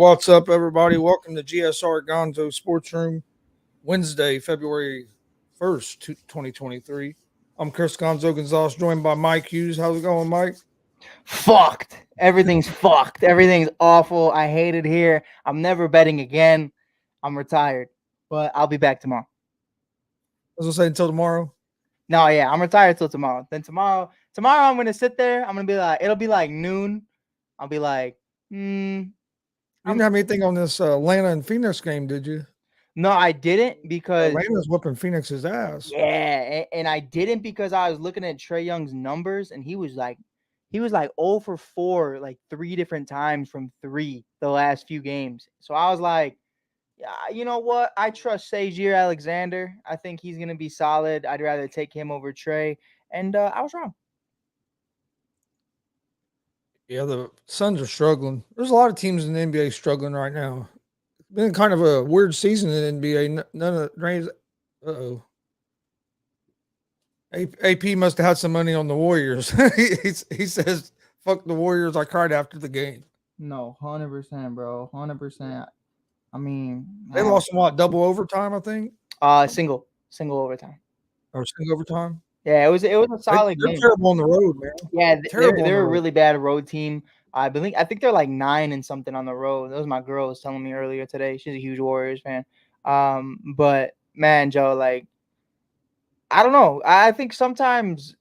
what's up, everybody? Welcome to G.S.R. Gonzo'S Sports Room, Wednesday, February 1st, 2023. I'm Chris Gonzo'S, joined by Mike Hughes. How's it going, Mike? Fucked. Everything's fucked. Everything's awful. I hate it here. I'm never betting again. I'm retired, but I'll be back tomorrow. As I say, until tomorrow. No, yeah, I'm retired till tomorrow. Then tomorrow I'm gonna sit there. I'm gonna be like, it'll be like noon. I'll be like, You didn't have anything on this Atlanta and Phoenix game, did you? No, I didn't because Atlanta's whooping Phoenix's ass. yeah, and I didn't because I was looking at Trae Young's numbers and he was like 0 for 4 like 3 different times from 3 the last few games. So I was like, yeah, you know what? I trust Sajir Alexander. I think he's gonna be solid. I'd rather take him over Trae, and I was wrong. Yeah, the Suns are struggling. There's a lot of teams in the NBA struggling right now. It's been kind of a weird season in the NBA. None of the uh-oh. AP must have had some money on the Warriors. he says, "Fuck the Warriors." I cried after the game. No, 100%, bro, 100%. I mean, They lost what, double overtime, I think. Single overtime. Or single overtime. Yeah, it was a solid They're game. terrible on the road, man. Yeah, Terrible they're a really bad road team. I think they're like 9 and something on the road. That was my girl was telling me earlier today. She's a huge Warriors fan. But man, Joe, like, I don't know. I think sometimes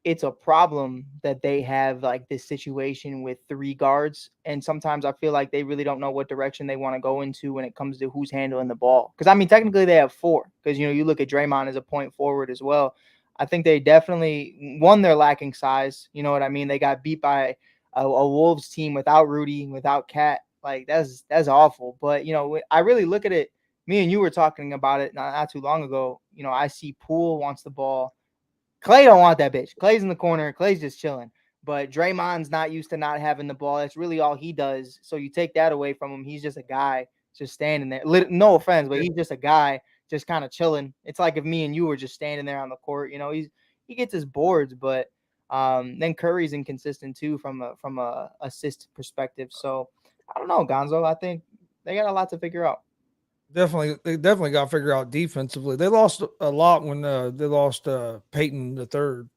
it's a problem that they have like this situation with 3 guards, and sometimes I feel like they really don't know what direction they want to go into when it comes to who's handling the ball. Because I mean, technically they have 4. Because you look at Draymond as a point forward as well. I think they definitely they're lacking size. You know what I mean? They got beat by a Wolves team without Rudy, without Cat. Like that's awful. But I really look at it. Me and you were talking about it not too long ago. I see Poole wants the ball. Clay don't want that bitch. Clay's in the corner. Clay's just chilling. But Draymond's not used to not having the ball. That's really all he does. So you take that away from him. He's just a guy just standing there. No offense, but he's just a guy just kind of chilling. It's like if me and you were just standing there on the court. He gets his boards, but then Curry's inconsistent too from a assist perspective. So I don't know, Gonzo. I think they got a lot to figure out. They definitely got to figure out defensively. They lost a lot when they lost Peyton the third.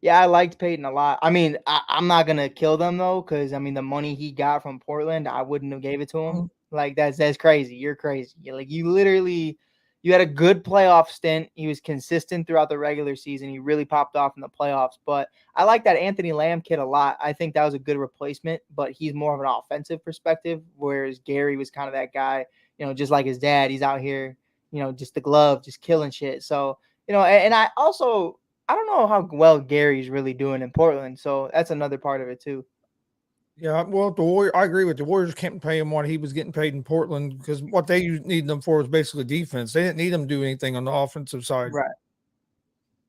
Yeah, I liked Peyton a lot. I mean, I'm not gonna kill them though, because I mean the money he got from Portland, I wouldn't have gave it to him. Like that's crazy. You're crazy. You had a good playoff stint. He was consistent throughout the regular season. He really popped off in the playoffs. But I like that Anthony Lamb kid a lot. I think that was a good replacement, but he's more of an offensive perspective, whereas Gary was kind of that guy, just like his dad. He's out here, just the glove, just killing shit. So, and I also I don't know how well Gary's really doing in Portland, so that's another part of it too. Yeah, well, I agree with the Warriors can't pay him what he was getting paid in Portland because what they need them for was basically defense. They didn't need him to do anything on the offensive side. Right.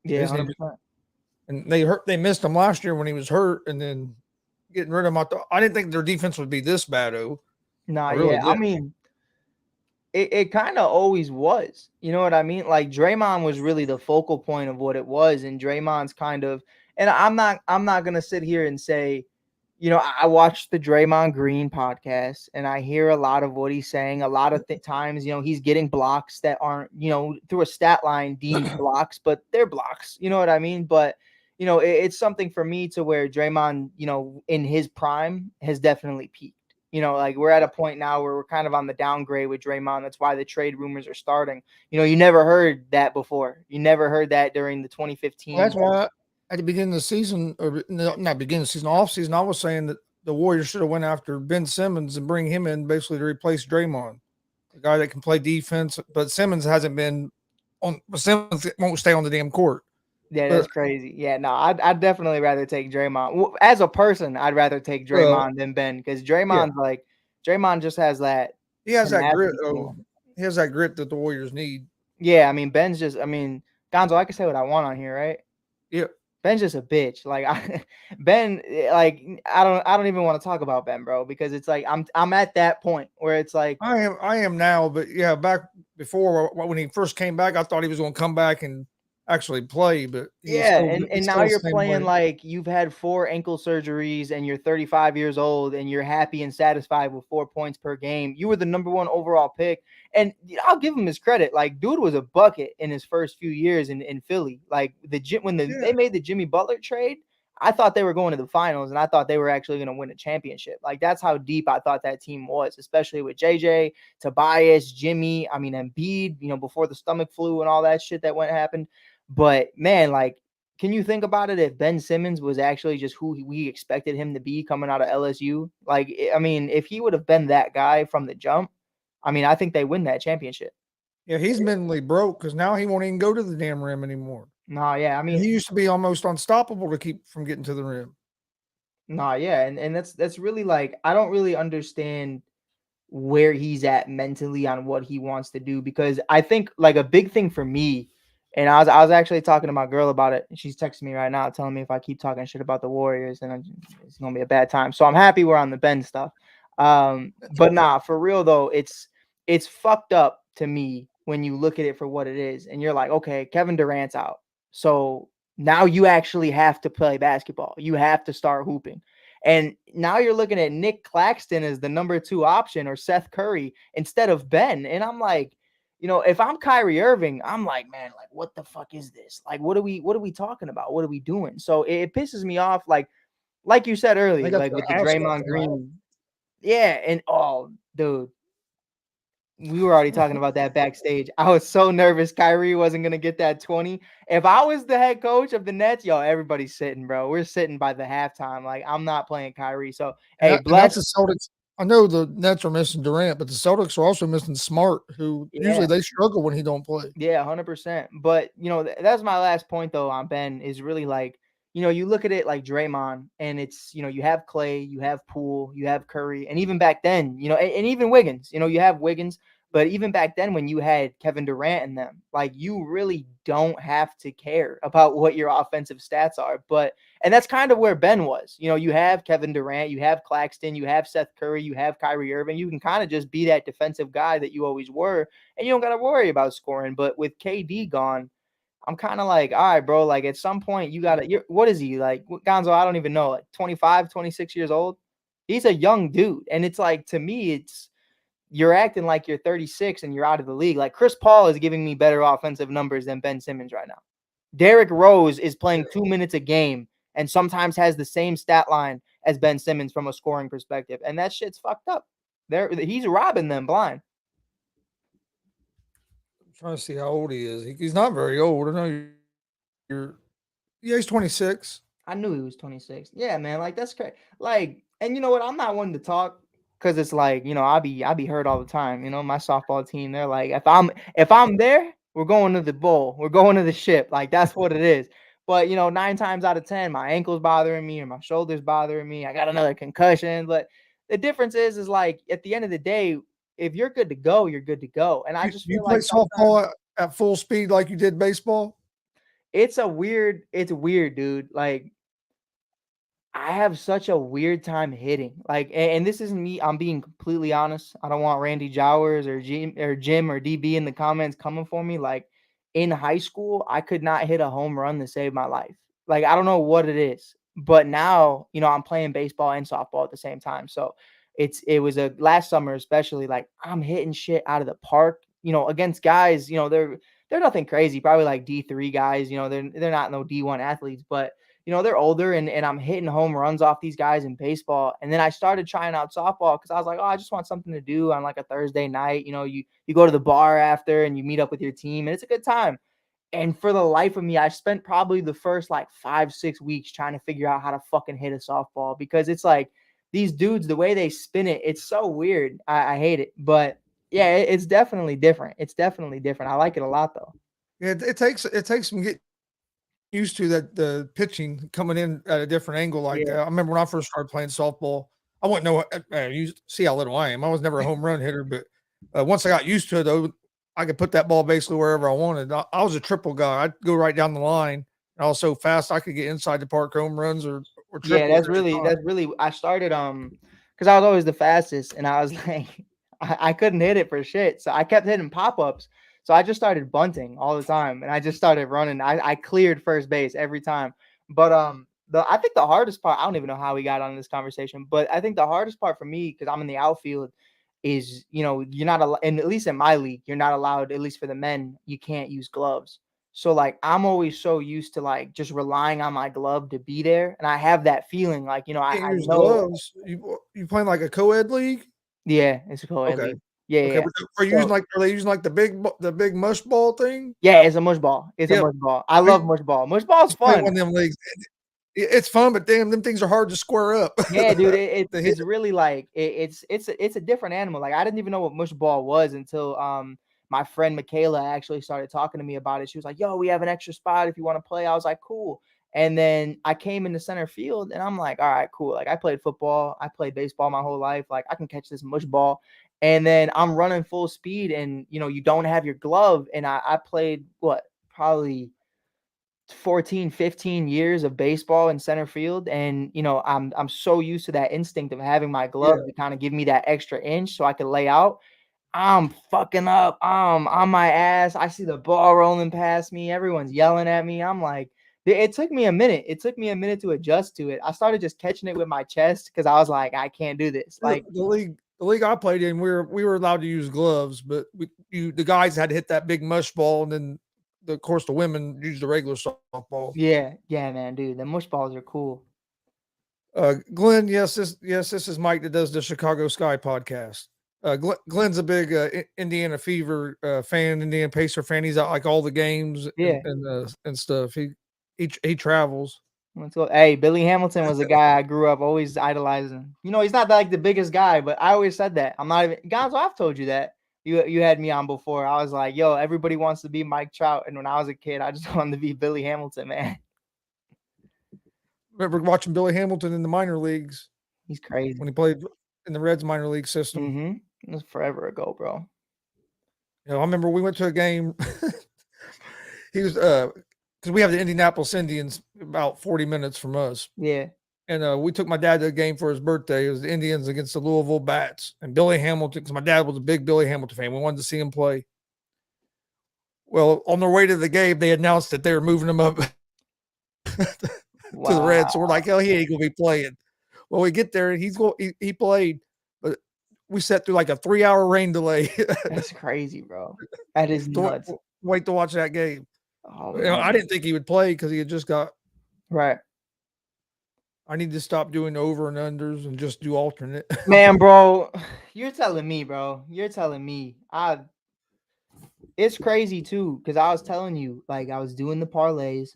Yeah, 100%. And they missed him last year when he was hurt, and then getting rid of him. I didn't think their defense would be this bad. No, I mean, it kind of always was. You know what I mean? Like Draymond was really the focal point of what it was, and Draymond's kind of. And I'm not gonna sit here and say, I watched the Draymond Green podcast, and I hear a lot of what he's saying. A lot of times, he's getting blocks that aren't, through a stat line deemed blocks, but they're blocks. You know what I mean? But it's something for me to where Draymond, in his prime, has definitely peaked. Like we're at a point now where we're kind of on the downgrade with Draymond. That's why the trade rumors are starting. You never heard that before. You never heard that during the 2015. Well, that's why at the beginning of the season, or not beginning of the season, off season, I was saying that the Warriors should have went after Ben Simmons and bring him in basically to replace Draymond, the guy that can play defense. But Simmons hasn't been on. Simmons won't stay on the damn court. Yeah, that's crazy. Yeah, no, I'd definitely rather take Draymond. As a person, I'd rather take Draymond than Ben because Draymond just has that. He has that grit. He has that grit that the Warriors need. Yeah, I mean, Gonzo, I can say what I want on here, right? Yeah. Ben's just a bitch. Like Ben, like I don't even want to talk about Ben, bro, because it's like I'm at that point where it's like I am now, but yeah, back before when he first came back, I thought he was going to come back and actually play, but he's Yeah, still and he's now still the you're same playing way. like you've had 4 ankle surgeries and you're 35 years old and you're happy and satisfied with 4 points per game. You were the number 1 overall pick. And I'll give him his credit. Like, dude was a bucket in his first few years in Philly. Like Yeah, they made the Jimmy Butler trade, I thought they were going to the finals and I thought they were actually going to win a championship. Like, that's how deep I thought that team was, especially with JJ, Tobias, Jimmy, I mean Embiid, before the stomach flu and all that shit that happened. But man, like, can you think about it if Ben Simmons was actually just who we expected him to be coming out of LSU? Like, I mean, if he would have been that guy from the jump, I mean, I think they win that championship. yeah, he's mentally broke because now he won't even go to the damn rim anymore. No, yeah, I And mean, he used to be almost unstoppable to keep from getting to the rim. no, yeah, and that's really like I don't really understand where he's at mentally on what he wants to do because I think like a big thing for me, and I was actually talking to my girl about it, and she's texting me right now telling me if I keep talking shit about the Warriors, it's gonna be a bad time. So I'm happy we're on the Ben stuff. That's But okay. nah, for real though, it's fucked up to me when you look at it for what it is, and you're like, okay, Kevin Durant's out, so now you actually have to play basketball. You have to start hooping. And now you're looking at Nick Claxton as the number 2 option or Seth Curry instead of Ben. And I'm like, if I'm Kyrie Irving, I'm like, man, like what the fuck is this? Like what are we talking about? What are we doing? So it pisses me off like you said They earlier, got like their with the asshole Draymond tonight. Green. Yeah, and oh, dude, we were already talking about that backstage. I was so nervous Kyrie wasn't gonna get that 20. If I was the head coach of the Nets, yo, everybody's sitting, bro. We're sitting by the halftime. Like, I'm not playing Kyrie. So, hey, And that's bless. the Celtics. I know the Nets are missing Durant, but the Celtics are also missing Smart, who Yeah. usually they struggle when he don't play. Yeah, 100%. But, that's my last point though on Ben is really like, you look at it like Draymond and it's, you have Clay, you have Poole, you have Curry, and even back then, and even Wiggins, you have Wiggins, but even back then when you had Kevin Durant in them, like you really don't have to care about what your offensive stats are. And that's kind of where Ben was. You have Kevin Durant, you have Claxton, you have Seth Curry, you have Kyrie Irving. You can kind of just be that defensive guy that you always were and you don't got to worry about scoring. But with KD gone, I'm kind of like, all right, bro, like at some point you got to, what is he like? Gonzo, I don't even know, like 25, 26 years old. He's a young dude. And it's like, to me, you're acting like you're 36 and you're out of the league. Like Chris Paul is giving me better offensive numbers than Ben Simmons right now. Derrick Rose is playing 2 minutes a game and sometimes has the same stat line as Ben Simmons from a scoring perspective. And that shit's fucked up. He's robbing them blind. I'm trying to see how old he is. He's not very old. I know you're yeah, he's 26. I knew he was 26. Yeah, man, like that's crazy. Like, and you know what? I'm not one to talk because it's like, I be hurt all the time. My softball team, they're like, if I'm there, we're going to the bowl. We're going to the ship. Like that's what it is. But 9 times out of 10, my ankle's bothering me or my shoulder's bothering me. I got another concussion. But the difference is like at the end of the day, if you're good to go, you're good to go. And I just You feel play like sometimes softball at full speed like you did baseball? it's weird, dude. Like I have such a weird time hitting. Like, and this isn't me. I'm being completely honest. I don't want Randy Jowers or Jim or DB in the comments coming for me. Like, in high school, I could not hit a home run to save my life. Like, I don't know what it is, but now, I'm playing baseball and softball at the same time. So it was a last summer, especially like I'm hitting shit out of the park, against guys, they're nothing crazy, probably like D3 guys, they're not no D1 athletes, but they're older and I'm hitting home runs off these guys in baseball. And then I started trying out softball because I was like, oh, I just want something to do on like a Thursday night. You go to the bar after and you meet up with your team and it's a good time. And for the life of me, I spent probably the first like 5-6 weeks trying to figure out how to fucking hit a softball because it's like these dudes, the way they spin it, it's so weird. I hate it. But yeah, it's definitely different. It's definitely different. I like it a lot though. Yeah, it takes some getting used to that the pitching coming in at a different angle like Yeah. that. I remember when I first started playing softball, I wouldn't know you see how little I am. I was never a home run hitter, but once I got used to it, though, I could put that ball basically wherever I wanted. I was a triple guy. I'd go right down the line. And I was so fast I could get inside the park home runs or Yeah, triples every time. that's really I started because I was always the fastest and I was like I couldn't hit it for shit. So I kept hitting pop-ups. So I just started bunting all the time, and I just started running. I cleared first base every time. But I think the hardest part, I don't even know how we got on this conversation, but I think the hardest part for me, because I'm in the outfield, is you're not allowed, and at least in my league, you're not allowed, at least for the men, you can't use gloves. So like I'm always so used to like just relying on my glove to be there, and I have that feeling like Can't I use know. gloves. You playing like a co-ed league? Yeah, it's a co-ed Okay. league. Yeah, Okay, yeah. but are you using So like are they using like the big mush ball thing? yeah, it's a mush ball. It's a Yep. mush ball. I I love mush ball. Mush ball's used to play fun. one of them leagues. It's fun, but damn, them things are hard to square up. Yeah, dude, To hit. it's really like it's a different animal. Like I didn't even know what mush ball was until my friend Michaela actually started talking to me about it. She was like, "Yo, we have an extra spot if you want to play." I was like, "Cool." And then I came into center field, and I'm like, "All right, cool." Like I played football, I played baseball my whole life. Like I can catch this mush ball. And then I'm running full speed, and you don't have your glove. And I played what, probably 14, 15 years of baseball in center field, and I'm so used to that instinct of having my Yeah. glove to kind of give me that extra inch so I could lay out. I'm fucking up. On my ass. I see the ball rolling past me. Everyone's yelling at me. I'm like, it took me a minute. It took me a minute to adjust to it. I started just catching it with my chest because I was like, I can't do this. Like, The league I played in, we were allowed to use gloves, but the guys had to hit that big mush ball, and then of course the women used the regular softball. yeah, yeah, man, dude, the mush balls are cool. Glenn, this is Mike that does the Chicago Sky podcast. Glenn's a big Indiana Fever fan, Indiana Pacer fan. He's at like all the games Yeah. and stuff. He travels. Let's go. Hey, Billy Hamilton was a guy I grew up always idolizing. He's not like the biggest guy, but I always said that. I'm not even Gonzo, I've told you that. You had me on before. I was like, yo, everybody wants to be Mike Trout. And when I was a kid, I just wanted to be Billy Hamilton, man. Remember watching Billy Hamilton in the minor leagues He's crazy. when he played in the Reds minor league system. Mm-hmm. It was forever ago, bro. I remember we went to a game. He was because we have the Indianapolis Indians about 40 minutes from us. Yeah. And we took my dad to a game for his birthday. It was the Indians against the Louisville Bats. And Billy Hamilton, because my dad was a big Billy Hamilton fan. We wanted to see him play. Well, on their way to the game, they announced that they were moving him up to the Reds. So we're like, oh, he ain't going to be playing. Well, we get there, and he played. But we sat through like a 3-hour rain delay. That's crazy, bro. That is nuts. Wait to watch that game. Oh, man. I didn't think he would play because he had just got. Right. I need to stop doing over and unders and just do alternate. Man, bro, you're telling me, bro. You're telling me. It's crazy too, because I was telling you, like I was doing the parlays,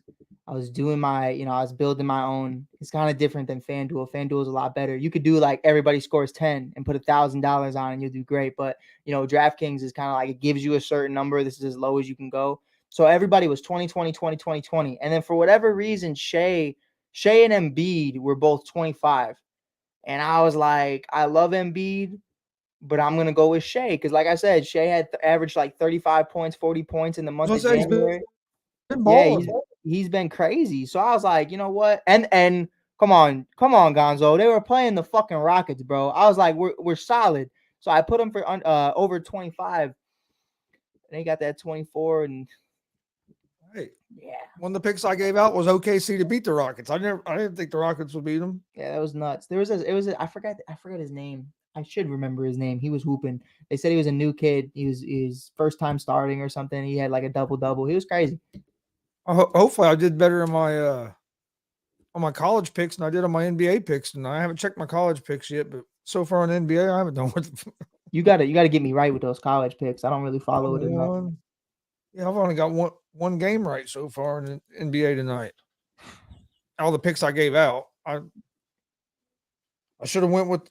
I was doing I was building my own. It's kind of different than FanDuel. FanDuel is a lot better. You could do like everybody scores 10 and put $1,000 on and you'll do great. But DraftKings is kind of like it gives you a certain number. This is as low as you can go. So everybody was 20, 20, 20, 20, 20. And then for whatever reason, Shea and Embiid were both 25. And I was like, I love Embiid, but I'm gonna go with Shea because, like I said, Shea had averaged like 35 points, 40 points in the month of January. Yeah, he's been crazy. So I was like, you know what? And come on, Gonzo. They were playing the fucking Rockets, bro. I was like, we're solid. So I put them for over 25. And they got that 24, and Hey, yeah, one of the picks I gave out was OKC to beat the Rockets. I didn't think the Rockets would beat them. yeah, that was nuts. I forgot his name. I should remember his name. He was hooping. They said he was a new kid. He was first time starting or something. He had like a double. He was crazy. Hopefully, I did better in my on my college picks than I did on my NBA picks. And I haven't checked my college picks yet, but so far on NBA, I haven't done what. You gotta get me right with those college picks. I don't really follow it enough. Yeah, I've only got one game right so far in the NBA tonight. All the picks I gave out, I should have went with.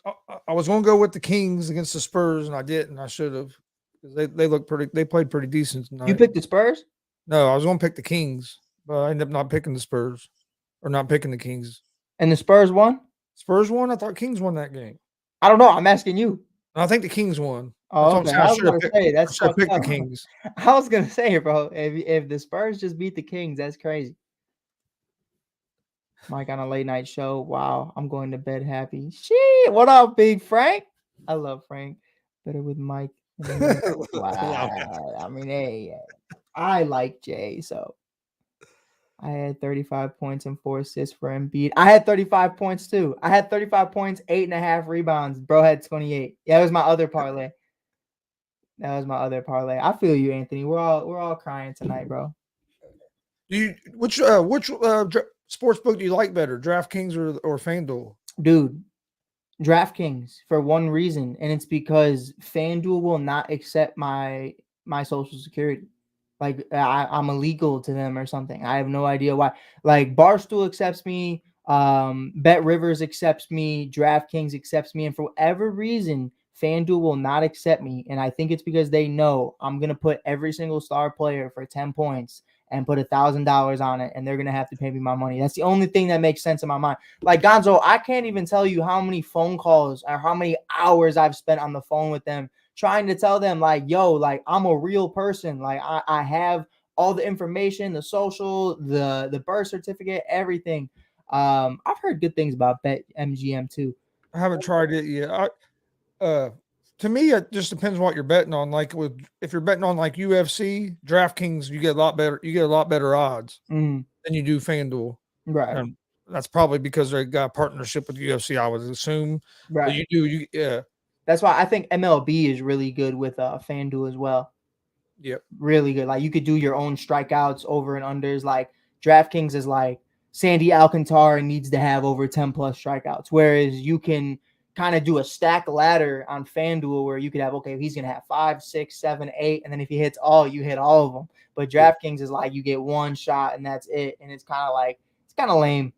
I was going to go with the Kings against the Spurs, and I didn't. I should have because they look pretty. They played pretty decent tonight. You picked the Spurs? No, I was going to pick the Kings, but I ended up not picking the Spurs or not picking the Kings. And the Spurs won? Spurs won? I thought Kings won that game. I don't know. I'm asking you. I think the Kings won. Oh, okay. I was going to say, that's I picked the Kings. I was going to say, bro, if the Spurs just beat the Kings, that's crazy. Mike on a late night show. Wow. I'm going to bed happy. Shit. What up, Big Frank? I love Frank. Better with Mike. Wow. I mean, hey, I like Jay, so I had 35 points and 4 assists for Embiid. I had 35 points too. I had 35 points, 8.5 rebounds. Bro had 28. Yeah, that was my other parlay. I feel you, Anthony. We're all crying tonight, bro. Which sports book do you like better, DraftKings or FanDuel? Dude, DraftKings for one reason, and it's because FanDuel will not accept my social security. Like I'm illegal to them or something. I have no idea why. Like Barstool accepts me, Bet Rivers accepts me, DraftKings accepts me, and for whatever reason, FanDuel will not accept me. And I think it's because they know I'm gonna put every single star player for 10 points and put $1,000 on it, and they're gonna have to pay me my money. That's the only thing that makes sense in my mind. Like Gonzo, I can't even tell you how many phone calls or how many hours I've spent on the phone with them trying to tell them, like, yo, like I'm a real person. Like I have all the information, the social, the birth certificate, everything. I've heard good things about Bet MGM too. I haven't tried it yet. To me, it just depends what you're betting on. Like if you're betting on like UFC, DraftKings, you get a lot better. You get a lot better odds than you do FanDuel. Right. And that's probably because they got a partnership with UFC, I would assume. Right. But yeah. That's why I think MLB is really good with FanDuel as well. Yep. Really good. Like you could do your own strikeouts, over and unders. Like DraftKings is like Sandy Alcantara needs to have over 10 plus strikeouts, whereas you can kind of do a stack ladder on FanDuel where you could have, okay, he's gonna have 5, 6, 7, 8, and then if he hits all, you hit all of them. But DraftKings is like you get one shot and that's it, and it's kind of lame.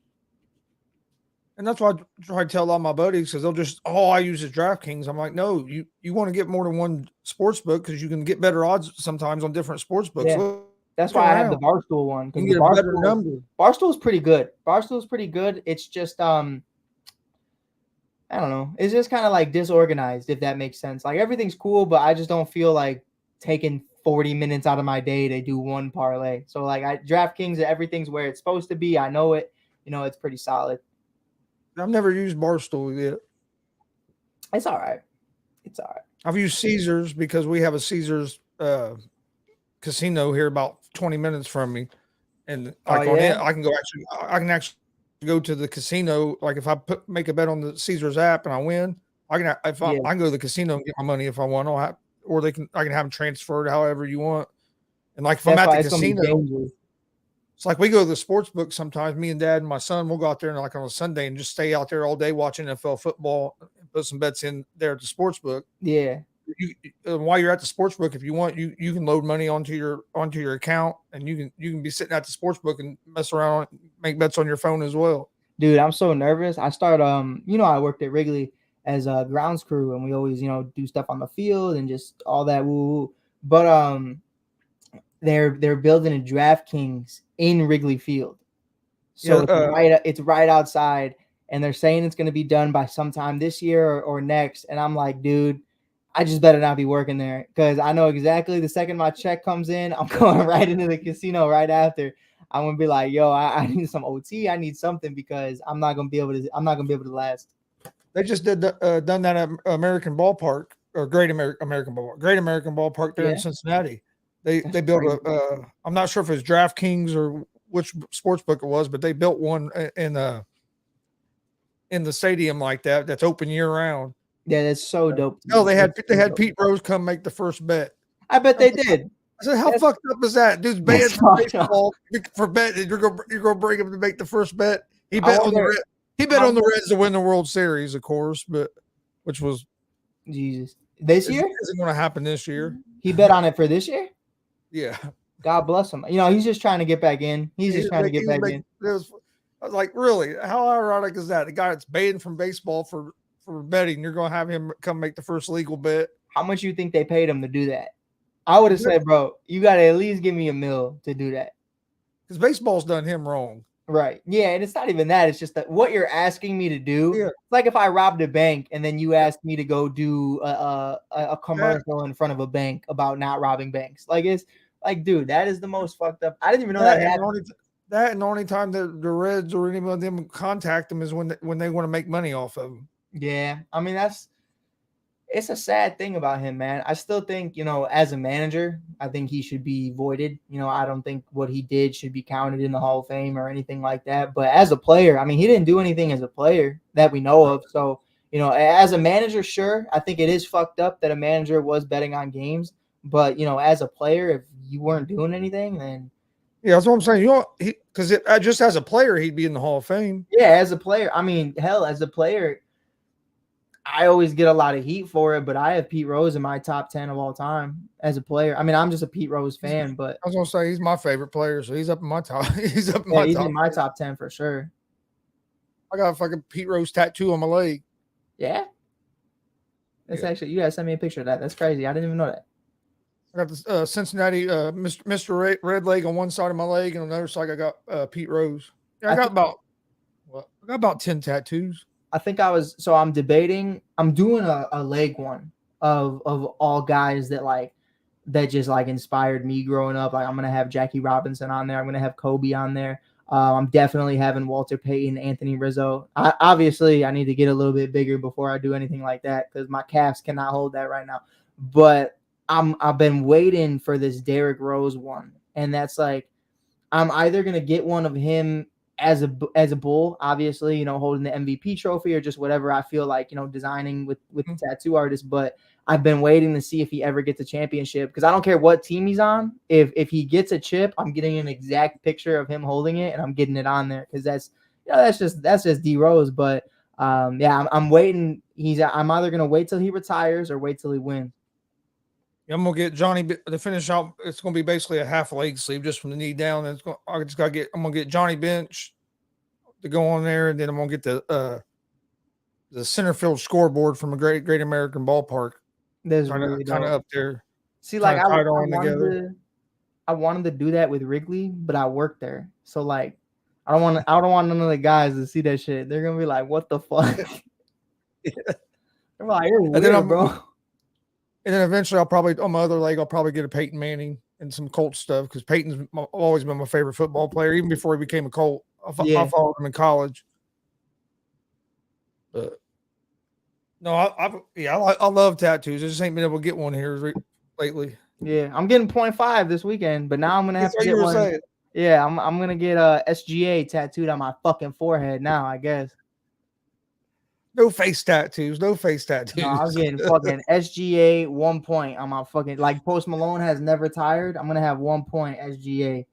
And that's why I try to tell all my buddies because they'll just, I use is DraftKings. I'm like, no, you want to get more than one sports book because you can get better odds sometimes on different sports books. Yeah. That's why I have the Barstool one, because you get a better number. Barstool's pretty good. It's just I don't know. It's just kind of like disorganized, if that makes sense. Like everything's cool, but I just don't feel like taking 40 minutes out of my day to do one parlay. So like DraftKings, everything's where it's supposed to be. I know it. It's pretty solid. I've never used Barstool yet. It's all right. I've used Caesars because we have a Caesars casino here about 20 minutes from me, and like on it, I can actually go to the casino. Like if I make a bet on the Caesars app and I win, I can go to the casino and get my money if I want. I can have them transferred however you want. And like if I'm at the casino, it's like we go to the sports book sometimes. Me and Dad and my son will go out there and like on a Sunday and just stay out there all day watching NFL football and put some bets in there at the sports book. Yeah. While you're at the sports book, if you want, you can load money onto your account, and you can be sitting at the sports book and mess around, make bets on your phone as well. Dude, I'm so nervous. I start I worked at Wrigley as a grounds crew, and we always do stuff on the field and just all that woo. But they're building a DraftKings in Wrigley Field, so it's right outside, and they're saying it's going to be done by sometime this year or next. And I'm like, dude, I just better not be working there because I know exactly the second my check comes in, I'm going right into the casino right after. I'm gonna be like, yo, I need some OT, I need something because I'm not gonna be able to last. They just done that at American Ballpark or Great American Ballpark there in Cincinnati. They built I'm not sure if it was DraftKings or which sports book it was, but they built one in the stadium like that. That's open year round. Yeah, that's so dope. No, they had Pete Rose come make the first bet. I bet they did. I said, how fucked up is that? Dude's betting for baseball for betting. You're gonna bring him to make the first bet. He bet on the Reds. He bet on the Reds to win the World Series, of course, but which was Jesus. This year isn't going to happen this year. He bet on it for this year. Yeah. God bless him. He's just trying to get back in. He's just trying to get back in. I was like, really? How ironic is that? The guy that's banned from baseball for betting, you're going to have him come make the first legal bet. How much you think they paid him to do that? I would have said, bro, you got to at least give me $1 million to do that. Because baseball's done him wrong. Right. Yeah, and it's not even that. It's just that what you're asking me to do. Yeah. It's like if I robbed a bank and then you asked me to go do a commercial in front of a bank about not robbing banks. Like it's like, dude, that is the most fucked up. I didn't even know that happened. And the only time the Reds or any of them contact them is when they want to make money off of them. Yeah, I mean it's a sad thing about him, man. I still think, as a manager, I think he should be voided. I don't think what he did should be counted in the Hall of Fame or anything like that. But as a player, I mean, he didn't do anything as a player that we know of. So, as a manager, sure, I think it is fucked up that a manager was betting on games. But, as a player, if you weren't doing anything, then Yeah, that's what I'm saying. Because just as a player, he'd be in the Hall of Fame. yeah, as a player, I mean, hell, as a player, I always get a lot of heat for it, but I have Pete Rose in my top 10 of all time as a player. I mean, I'm just a Pete Rose fan, but I was gonna say he's my favorite player, so he's up in my top. He's up in yeah, my he's top. in my top 10 for sure. I got a fucking Pete Rose tattoo on my leg. Yeah. That's Yeah. actually, you guys sent me a picture of that. That's crazy. I didn't even know that. I got the Cincinnati Mr. Red leg on one side of my leg, and on the other side I got Pete Rose. Yeah, I got about 10 tattoos. I think I'm debating. I'm doing a leg one of all guys that just like inspired me growing up. Like I'm gonna have Jackie Robinson on there. I'm gonna have Kobe on there. I'm definitely having Walter Payton, Anthony Rizzo. Obviously, I need to get a little bit bigger before I do anything like that because my calves cannot hold that right now. But I've been waiting for this Derrick Rose one, and that's like I'm either gonna get one of him as a bull, obviously, holding the MVP trophy or just whatever I feel like, designing with the tattoo artist. But I've been waiting to see if he ever gets a championship because I don't care what team he's on. If he gets a chip, I'm getting an exact picture of him holding it and I'm getting it on there because that's just D Rose. But yeah, I'm waiting. I'm either gonna wait till he retires or wait till he wins. I'm gonna get Johnny to finish out. It's gonna be basically a half leg sleeve just from the knee down. And I'm gonna get Johnny Bench to go on there, and then I'm gonna get the center field scoreboard from a Great American Ballpark. That's Kind really of up there. See, like Tied on together. I wanted to do that with Wrigley, but I worked there, so like I don't want none of the guys to see that shit. They're gonna be like, "What the fuck?" Yeah. They're like, "You're weird, bro." And then eventually, on my other leg, I'll probably get a Peyton Manning and some Colts stuff because Peyton's always been my favorite football player, even before he became a Colt. I followed him in college. But no, I love tattoos. I just ain't been able to get one here lately. Yeah, I'm getting 0.5 this weekend, but now I'm gonna have to get one. Saying. Yeah, I'm gonna get a SGA tattooed on my fucking forehead now, I guess. No face tattoos. No face tattoos. No, I was getting fucking SGA 1 point on my fucking like Post Malone has never tired. I'm gonna have 1 point SGA.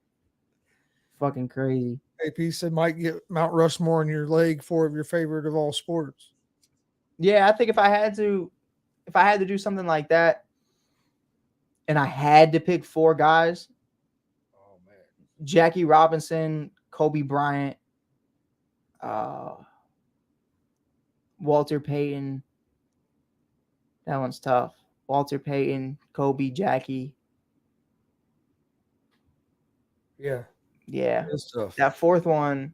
Fucking crazy. AP said might get Mount Rushmore in your leg, 4 of your favorite of all sports. Yeah, I think if I had to do something like that, and I had to pick 4 guys, oh man, Jackie Robinson, Kobe Bryant, Walter Payton. That one's tough. Walter Payton, Kobe, Jackie. Yeah. That's tough. That 4th one,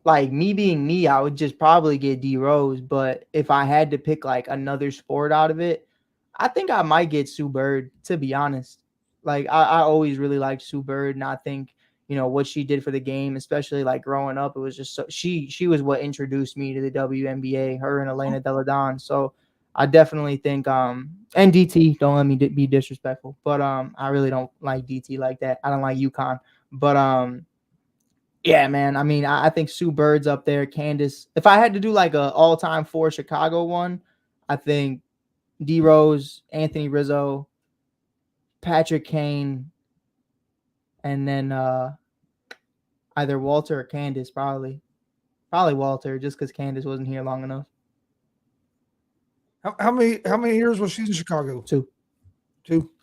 like me being me, I would just probably get D Rose. But if I had to pick like another sport out of it, I think I might get Sue Bird, to be honest. Like I always really liked Sue Bird, and I think what she did for the game, especially like growing up, it was just she was what introduced me to the WNBA. Her and Elena Delle Donne. So I definitely think and DT, don't let me be disrespectful, but I really don't like DT like that. I don't like UConn, but yeah, man. I mean, I think Sue Bird's up there. Candace. If I had to do like a all-time 4 Chicago one, I think D Rose, Anthony Rizzo, Patrick Kane, and then either Walter or Candace, probably Walter, just because Candace wasn't here long enough. How many years was she in Chicago? 2.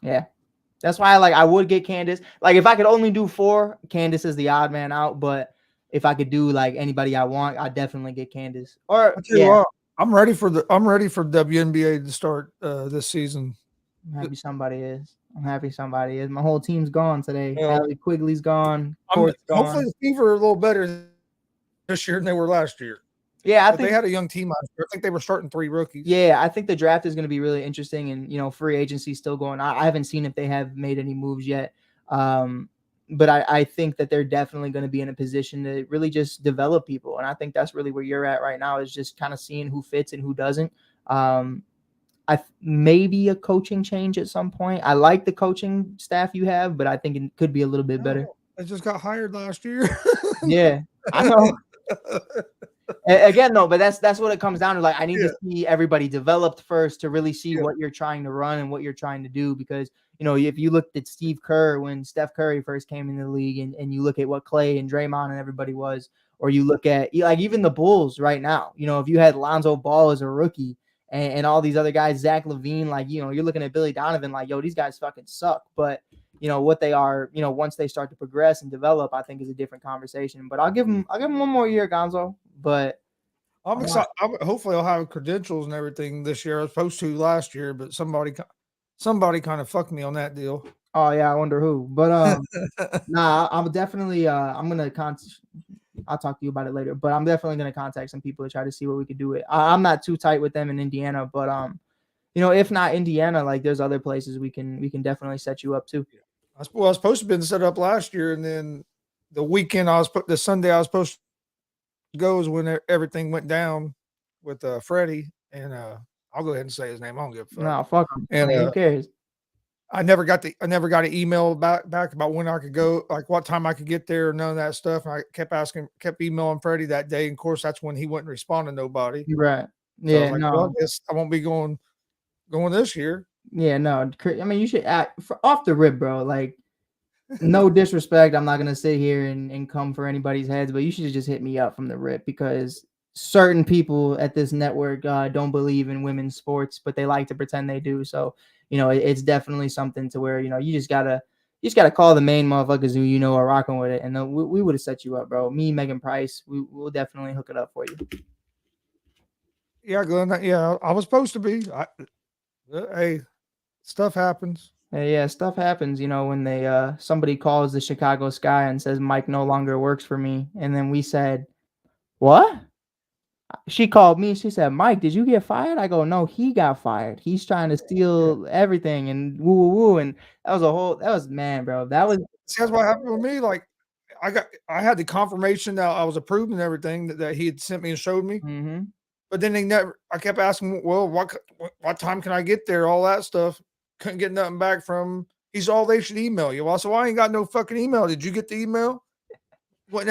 Yeah. That's why I would get Candace. Like if I could only do 4, Candace is the odd man out. But if I could do like anybody I want, I definitely get Candace. Or I'm ready for WNBA to start this season. I'm happy somebody is. My whole team's gone today. Allie Quigley's gone. Hopefully the Fever are a little better this year than they were last year. Yeah, I think they had a young team last year. I think they were starting 3 rookies. Yeah, I think the draft is going to be really interesting, and free agency still going on. I haven't seen if they have made any moves yet. but I think that they're definitely going to be in a position to really just develop people. And I think that's really where you're at right now, is just kind of seeing who fits and who doesn't. Maybe a coaching change at some point. I like the coaching staff you have, but I think it could be a little bit better. I just got hired last year. Yeah, I know. Again, no, but that's what it comes down to. Like, I need Yeah, to see everybody developed first to really see yeah. what you're trying to run and what you're trying to do. Because, if you looked at Steve Kerr when Steph Curry first came in the league, and you look at what Clay and Draymond and everybody was, or you look at like even the Bulls right now, if you had Lonzo Ball as a rookie and all these other guys, Zach LaVine, like, you're looking at Billy Donovan, like, yo, these guys fucking suck. But what they are, once they start to progress and develop, I think is a different conversation. But I'll give them one more year, Gonzo. But I'm excited. Hopefully, I'll have credentials and everything this year. I was supposed to last year, but somebody kind of fucked me on that deal. oh yeah, I wonder who. But nah, I'm definitely I'm gonna I'll talk to you about it later. But I'm definitely gonna contact some people to try to see what we could do with. I'm not too tight with them in Indiana, but if not Indiana, like there's other places we can definitely set you up too. I was supposed to have been set up last year, and then the Sunday I was supposed to go is when everything went down with Freddie, and I'll go ahead and say his name. I don't give a fuck. No, fuck them. And Who cares? I never got an email back about when I could go, like what time I could get there, none of that stuff. And I kept emailing Freddie that day. And of course, that's when he wouldn't respond to nobody. Right. So I Yeah. was like, No. well, I guess I won't be going this year. Yeah. No. I mean, you should act off the rip, bro. Like, no disrespect. I'm not gonna sit here and come for anybody's heads, but you should just hit me up from the rip, because certain people at this network don't believe in women's sports, but they like to pretend they do. So it's definitely something to where you just gotta call the main motherfuckers who are rocking with it, and we would have set you up, bro. Me, Megan Price, we'll definitely hook it up for you. Yeah, Glenn. Yeah, I was supposed to be. Hey, stuff happens. Yeah, stuff happens, when they somebody calls the Chicago Sky and says Mike no longer works for me, and then we said, what? She called me. She said, Mike, did you get fired? I go, no, he got fired. He's trying to steal everything and woo woo woo. And that was, man, bro. That was, See, that's what happened with me. Like, I had the confirmation that I was approved and everything that he had sent me and showed me. mm-hmm. But then I kept asking, well, what time can I get there? All that stuff. Couldn't get nothing back from him. He's all they should email you. Well, so I ain't got no fucking email. Did you get the email? He wouldn't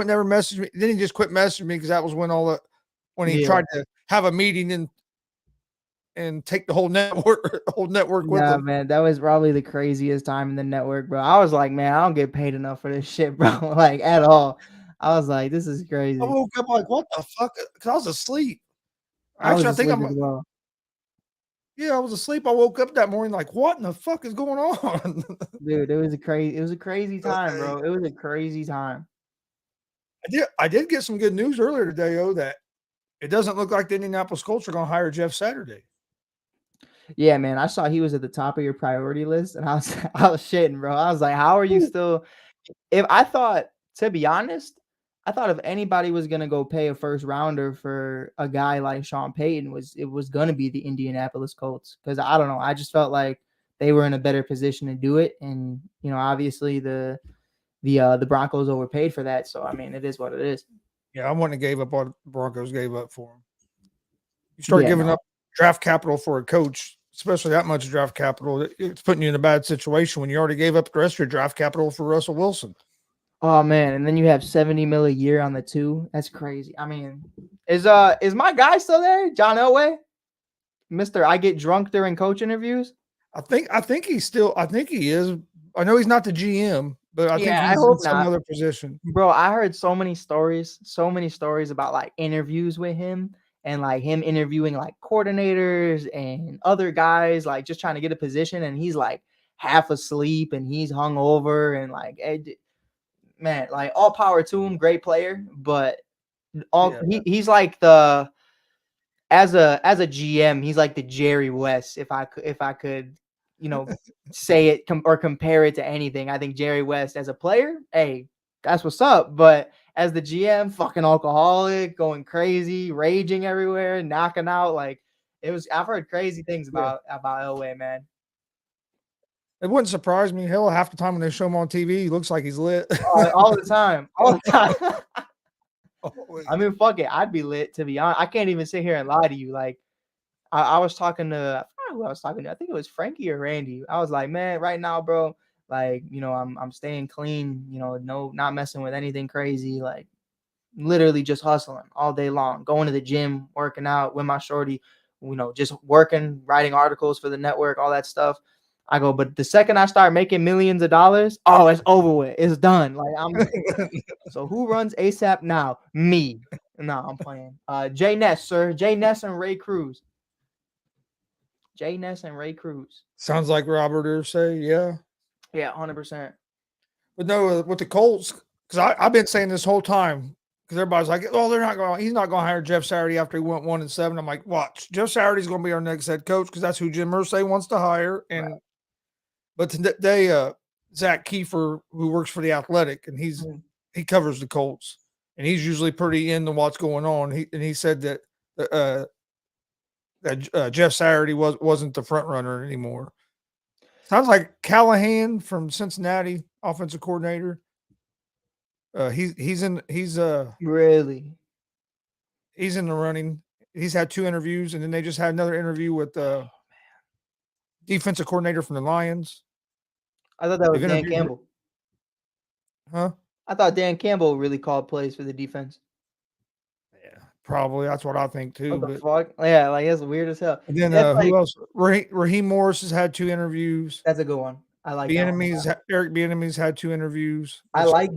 ever message me. Then he just quit messaging me because that was when he Yeah. tried to have a meeting and take the whole network with Yeah, him. man, that was probably the craziest time in the network, bro. I was like, man, I don't get paid enough for this shit, bro. Like, at all. I was like, this is I crazy. woke up like, what the fuck? Because I was asleep. I was Actually, I think asleep as well. yeah, I was asleep. I woke up that morning like, what in the fuck is going on? Dude, it was a crazy time, bro. It was a crazy time. I did get some good news earlier today, though, that it doesn't look like the Indianapolis Colts are going to hire Jeff Saturday. Yeah, man, I saw he was at the top of your priority list, and I was I was shitting, bro. I was like, how are you still? If I thought, to be honest, I thought if anybody was gonna go pay a first rounder for a guy like Sean Payton, it was gonna be the Indianapolis Colts, because I don't know, I just felt like they were in a better position to do it, and obviously the Broncos overpaid for that, so I mean, it is what it is. Yeah, I wouldn't have gave up what the Broncos gave up for him. You start giving up draft capital for a coach, especially that much draft capital, it's putting you in a bad situation when you already gave up the rest of your draft capital for Russell Wilson. Oh man, and then you have 70 mil a year on the two. That's crazy. I mean, is my guy still there? John Elway? Mr. I get drunk during coach interviews? I think he is. I know he's not the GM, but I think Yeah, I he's in hope some not. other position. Bro, I heard so many stories about like interviews with him, and like him interviewing like coordinators and other guys, like just trying to get a position, and he's like half asleep and he's hungover, and like, man, like all power to him, great player, but he's like as a GM, he's like the Jerry West. If I could, say it or compare it to anything, I think Jerry West as a player, hey, that's what's up. But as the GM, fucking alcoholic, going crazy, raging everywhere, knocking out. Like, it was. I've heard crazy things about Elway, man. It wouldn't surprise me. Hell, half the time when they show him on TV, he looks like he's lit. All the time, all the time. Always. I mean, fuck it, I'd be lit, to be honest. I can't even sit here and lie to you. Like, I was talking to, I forgot who I was talking to. I think it was Frankie or Randy. I was like, man, right now, bro, like, I'm staying clean. No, not messing with anything crazy. Like, literally just hustling all day long, going to the gym, working out with my shorty, just working, writing articles for the network, all that stuff. I go, but the second I start making millions of dollars, oh, it's over with. It's done. Like, so who runs ASAP now? Me. No, I'm playing. Jay Ness, sir. Jay Ness and Ray Cruz. Jay Ness and Ray Cruz. Sounds like Robert Irsay, yeah. Yeah, 100%. But no, with the Colts, because I've been saying this whole time, because everybody's like, oh, he's not going to hire Jeff Saturday after he went 1-7. I'm like, watch, Jeff Saturday's going to be our next head coach because that's who Jim Irsay wants to hire. And Right. But today, Zach Kiefer, who works for the Athletic, and he covers the Colts, and he's usually pretty into what's going on. He said that Jeff Saturday wasn't the front runner anymore. Sounds like Callahan from Cincinnati, offensive coordinator. He's Really? he's in the running. He's had 2 interviews, and then they just had another interview with the defensive coordinator from the Lions. I thought that was Dan Campbell. Huh? I thought Dan Campbell really called plays for the defense. Yeah, probably. That's what I think too. What the fuck? Yeah, like that's weird as hell. And then who else? Raheem Morris has had 2 interviews. That's a good one. I like Eric Bieniemy's had 2 interviews. I like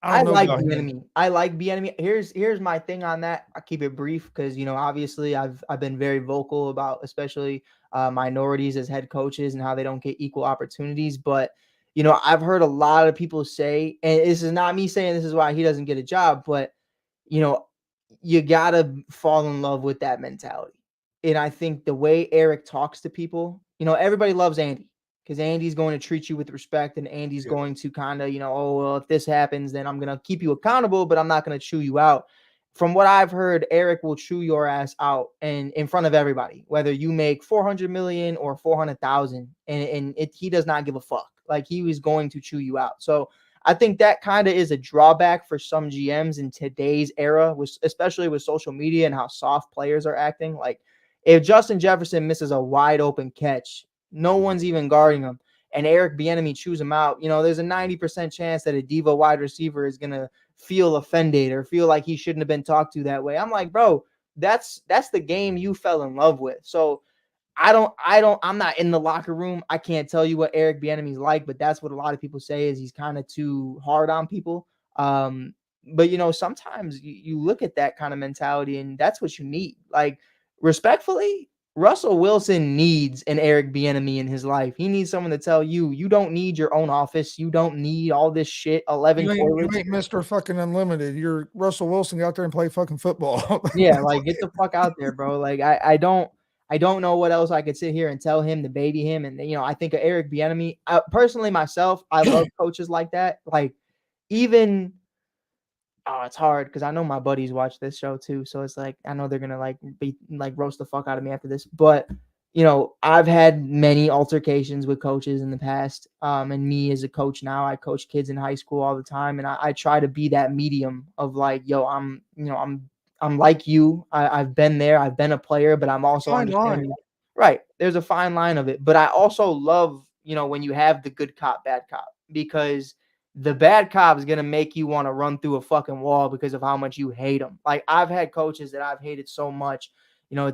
Bieniemy. I like Bieniemy. Here's my thing on that. I'll keep it brief because obviously I've been very vocal about especially minorities as head coaches and how they don't get equal opportunities. But I've heard a lot of people say, and this is not me saying this is why he doesn't get a job, but you gotta fall in love with that mentality. And I think the way Eric talks to people, everybody loves Andy. Because Andy's going to treat you with respect, and Andy's going to kind of, oh, well, if this happens, then I'm going to keep you accountable, but I'm not going to chew you out. From what I've heard, Eric will chew your ass out and in front of everybody, whether you make 400 million or 400,000, and he does not give a fuck. Like, he was going to chew you out. So I think that kind of is a drawback for some GMs in today's era, especially with social media and how soft players are acting. Like, if Justin Jefferson misses a wide open catch, no one's even guarding him, and Eric Bieniemy chews him out. There's a 90% chance that a diva wide receiver is going to feel offended or feel like he shouldn't have been talked to that way. I'm like, bro, that's the game you fell in love with. So I'm not in the locker room. I can't tell you what Eric Bieniemy's like, but that's what a lot of people say is he's kind of too hard on people. But sometimes you look at that kind of mentality and that's what you need. Like, respectfully, Russell Wilson needs an Eric Bieniemy in his life. He needs someone to tell you don't need your own office. You don't need all this shit. 11 you ain't Mr. fucking Unlimited. You're Russell Wilson. Get out there and play fucking football. Yeah, like, get the fuck out there, bro. Like, I don't know what else I could sit here and tell him to baby him. And I think of Eric Bieniemy. Personally, myself, I love coaches like that. Like, even. Oh, it's hard because I know my buddies watch this show too. So it's like, I know they're going to roast the fuck out of me after this. But, I've had many altercations with coaches in the past. And me as a coach now, I coach kids in high school all the time. And I try to be that medium of like, yo, I'm like you. I've been there. I've been a player, but I'm also understanding. Right. There's a fine line of it. But I also love, when you have the good cop, bad cop, because the bad cop is going to make you want to run through a fucking wall because of how much you hate them. Like, I've had coaches that I've hated so much,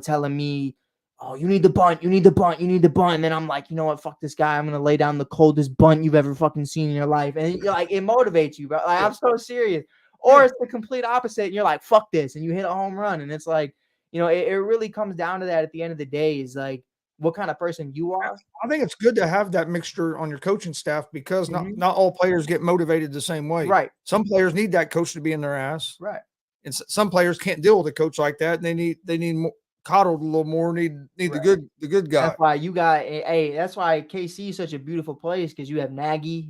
telling me, oh, you need the bunt. And then I'm like, you know what? Fuck this guy. I'm going to lay down the coldest bunt you've ever fucking seen in your life. And you're like, it motivates you, bro. Like, I'm so serious. Or it's the complete opposite. And you're like, fuck this. And you hit a home run. And it's like, it really comes down to that at the end of the day is like, what kind of person you are. I think it's good to have that mixture on your coaching staff because not all players get motivated the same way. Right. Some players need that coach to be in their ass. Right. And some players can't deal with a coach like that. And they need more, coddled a little more, need right. the good guy. That's why you got that's why KC is such a beautiful place because you have Nagy.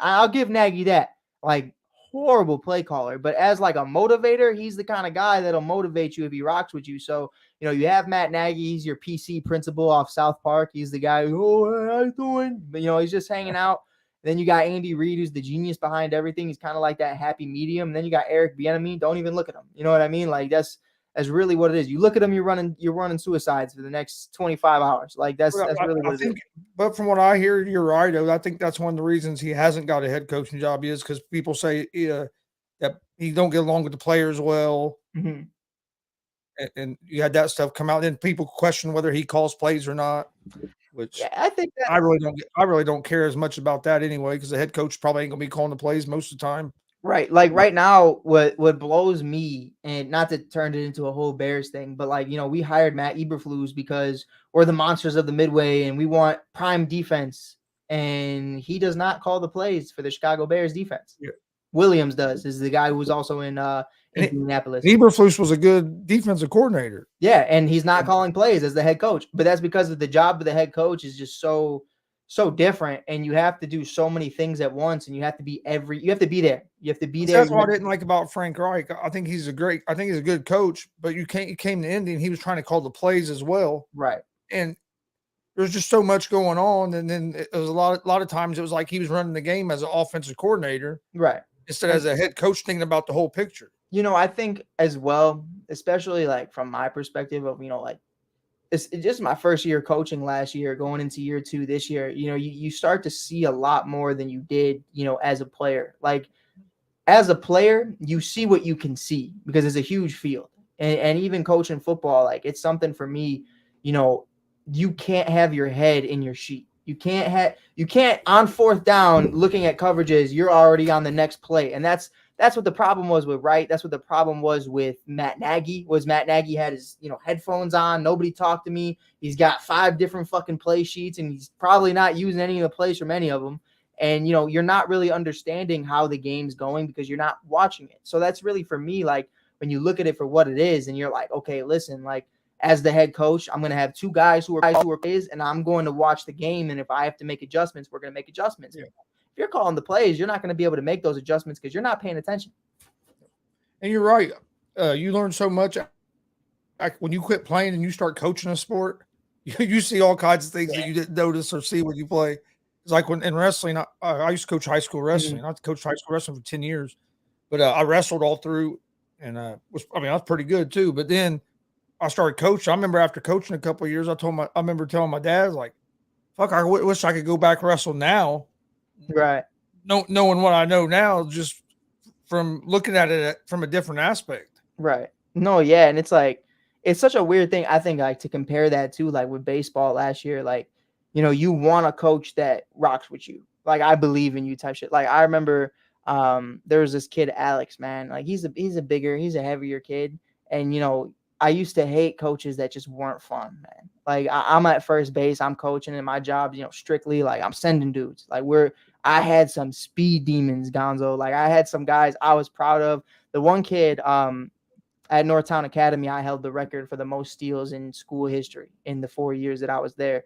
I'll give Nagy that. Like, horrible play caller, but as like a motivator, he's the kind of guy that'll motivate you if he rocks with you. So You know, you have Matt Nagy. He's your PC principal off South Park. He's the guy who, oh, how you doing? But, you know, he's just hanging out. Then you got Andy Reid, who's the genius behind everything. He's kind of like that happy medium. And then you got Eric Bieniemy. Don't even look at him. You know what I mean? Like that's really what it is. You look at him, you're running suicides for the next 25 hours. Like that's really what it is. But from what I hear, you're right. I think that's one of the reasons he hasn't got a head coaching job is because people say that he don't get along with the players well. Mm-hmm. And you had that stuff come out. Then people question whether he calls plays or not. Which I think that I really don't care as much about that anyway, because the head coach probably ain't gonna be calling the plays most of the time. Right. Like right now, what blows me, and not to turn it into a whole Bears thing, but like, you know, we hired Matt Eberflus because we're the monsters of the Midway and we want prime defense. And he does not call the plays for the Chicago Bears defense. Yeah. Williams does, is the guy who was also in Indianapolis. Eberflus was a good defensive coordinator. Yeah, and he's not calling plays as the head coach, but that's because of the job of the head coach is just so different, and you have to do so many things at once, and you have to be there. You have to be there. That's what I didn't like about Frank Reich. I think he's a good coach, but he came to Indy and he was trying to call the plays as well. Right. And there's just so much going on, and then it was a lot of times it was like he was running the game as an offensive coordinator, right, instead of as a head coach thinking about the whole picture. You know, I think as well, especially like from my perspective of, you know, like it's just my first year coaching last year, going into year 2 this year, you know, you start to see a lot more than you did, you know, as a player. Like as a player, you see what you can see because it's a huge field. And even coaching football, like it's something for me, you know, you can't have your head in your sheet. You can't on 4th down looking at coverages, you're already on the next play. And that's what the problem was with Wright. That's what the problem was with Matt Nagy. Matt Nagy had his, you know, headphones on. Nobody talked to me. He's got 5 different fucking play sheets, and he's probably not using any of the plays from any of them. And, you know, you're not really understanding how the game's going because you're not watching it. So that's really, for me, like when you look at it for what it is and you're like, okay, listen, like as the head coach, I'm going to have 2 guys who are plays, and I'm going to watch the game. And if I have to make adjustments, we're going to make adjustments. Yeah. If you're calling the plays, you're not going to be able to make those adjustments because you're not paying attention. And you're right. You learn so much. When you quit playing and you start coaching a sport, you see all kinds of things that you didn't notice or see when you play. It's like when in wrestling, I used to coach high school wrestling. Mm-hmm. I coached high school wrestling for 10 years, but I wrestled all through, and I was pretty good too. But then I started coaching. I remember after coaching a couple of years, I remember telling my dad, like, fuck, I wish I could go back and wrestle now. Right. Knowing what I know now, just from looking at it from a different aspect. Right. No, yeah. And it's like, it's such a weird thing. I think like to compare that to like with baseball last year, like, you know, you want a coach that rocks with you. Like, I believe in you type shit. Like, I remember there was this kid, Alex, man, like he's a heavier kid. And, you know, I used to hate coaches that just weren't fun, man. Like I'm at first base, I'm coaching, and my job, you know, strictly like I'm sending dudes. Like I had some speed demons, Gonzo. Like I had some guys I was proud of. The one kid at Northtown Academy, I held the record for the most steals in school history in the 4 years that I was there.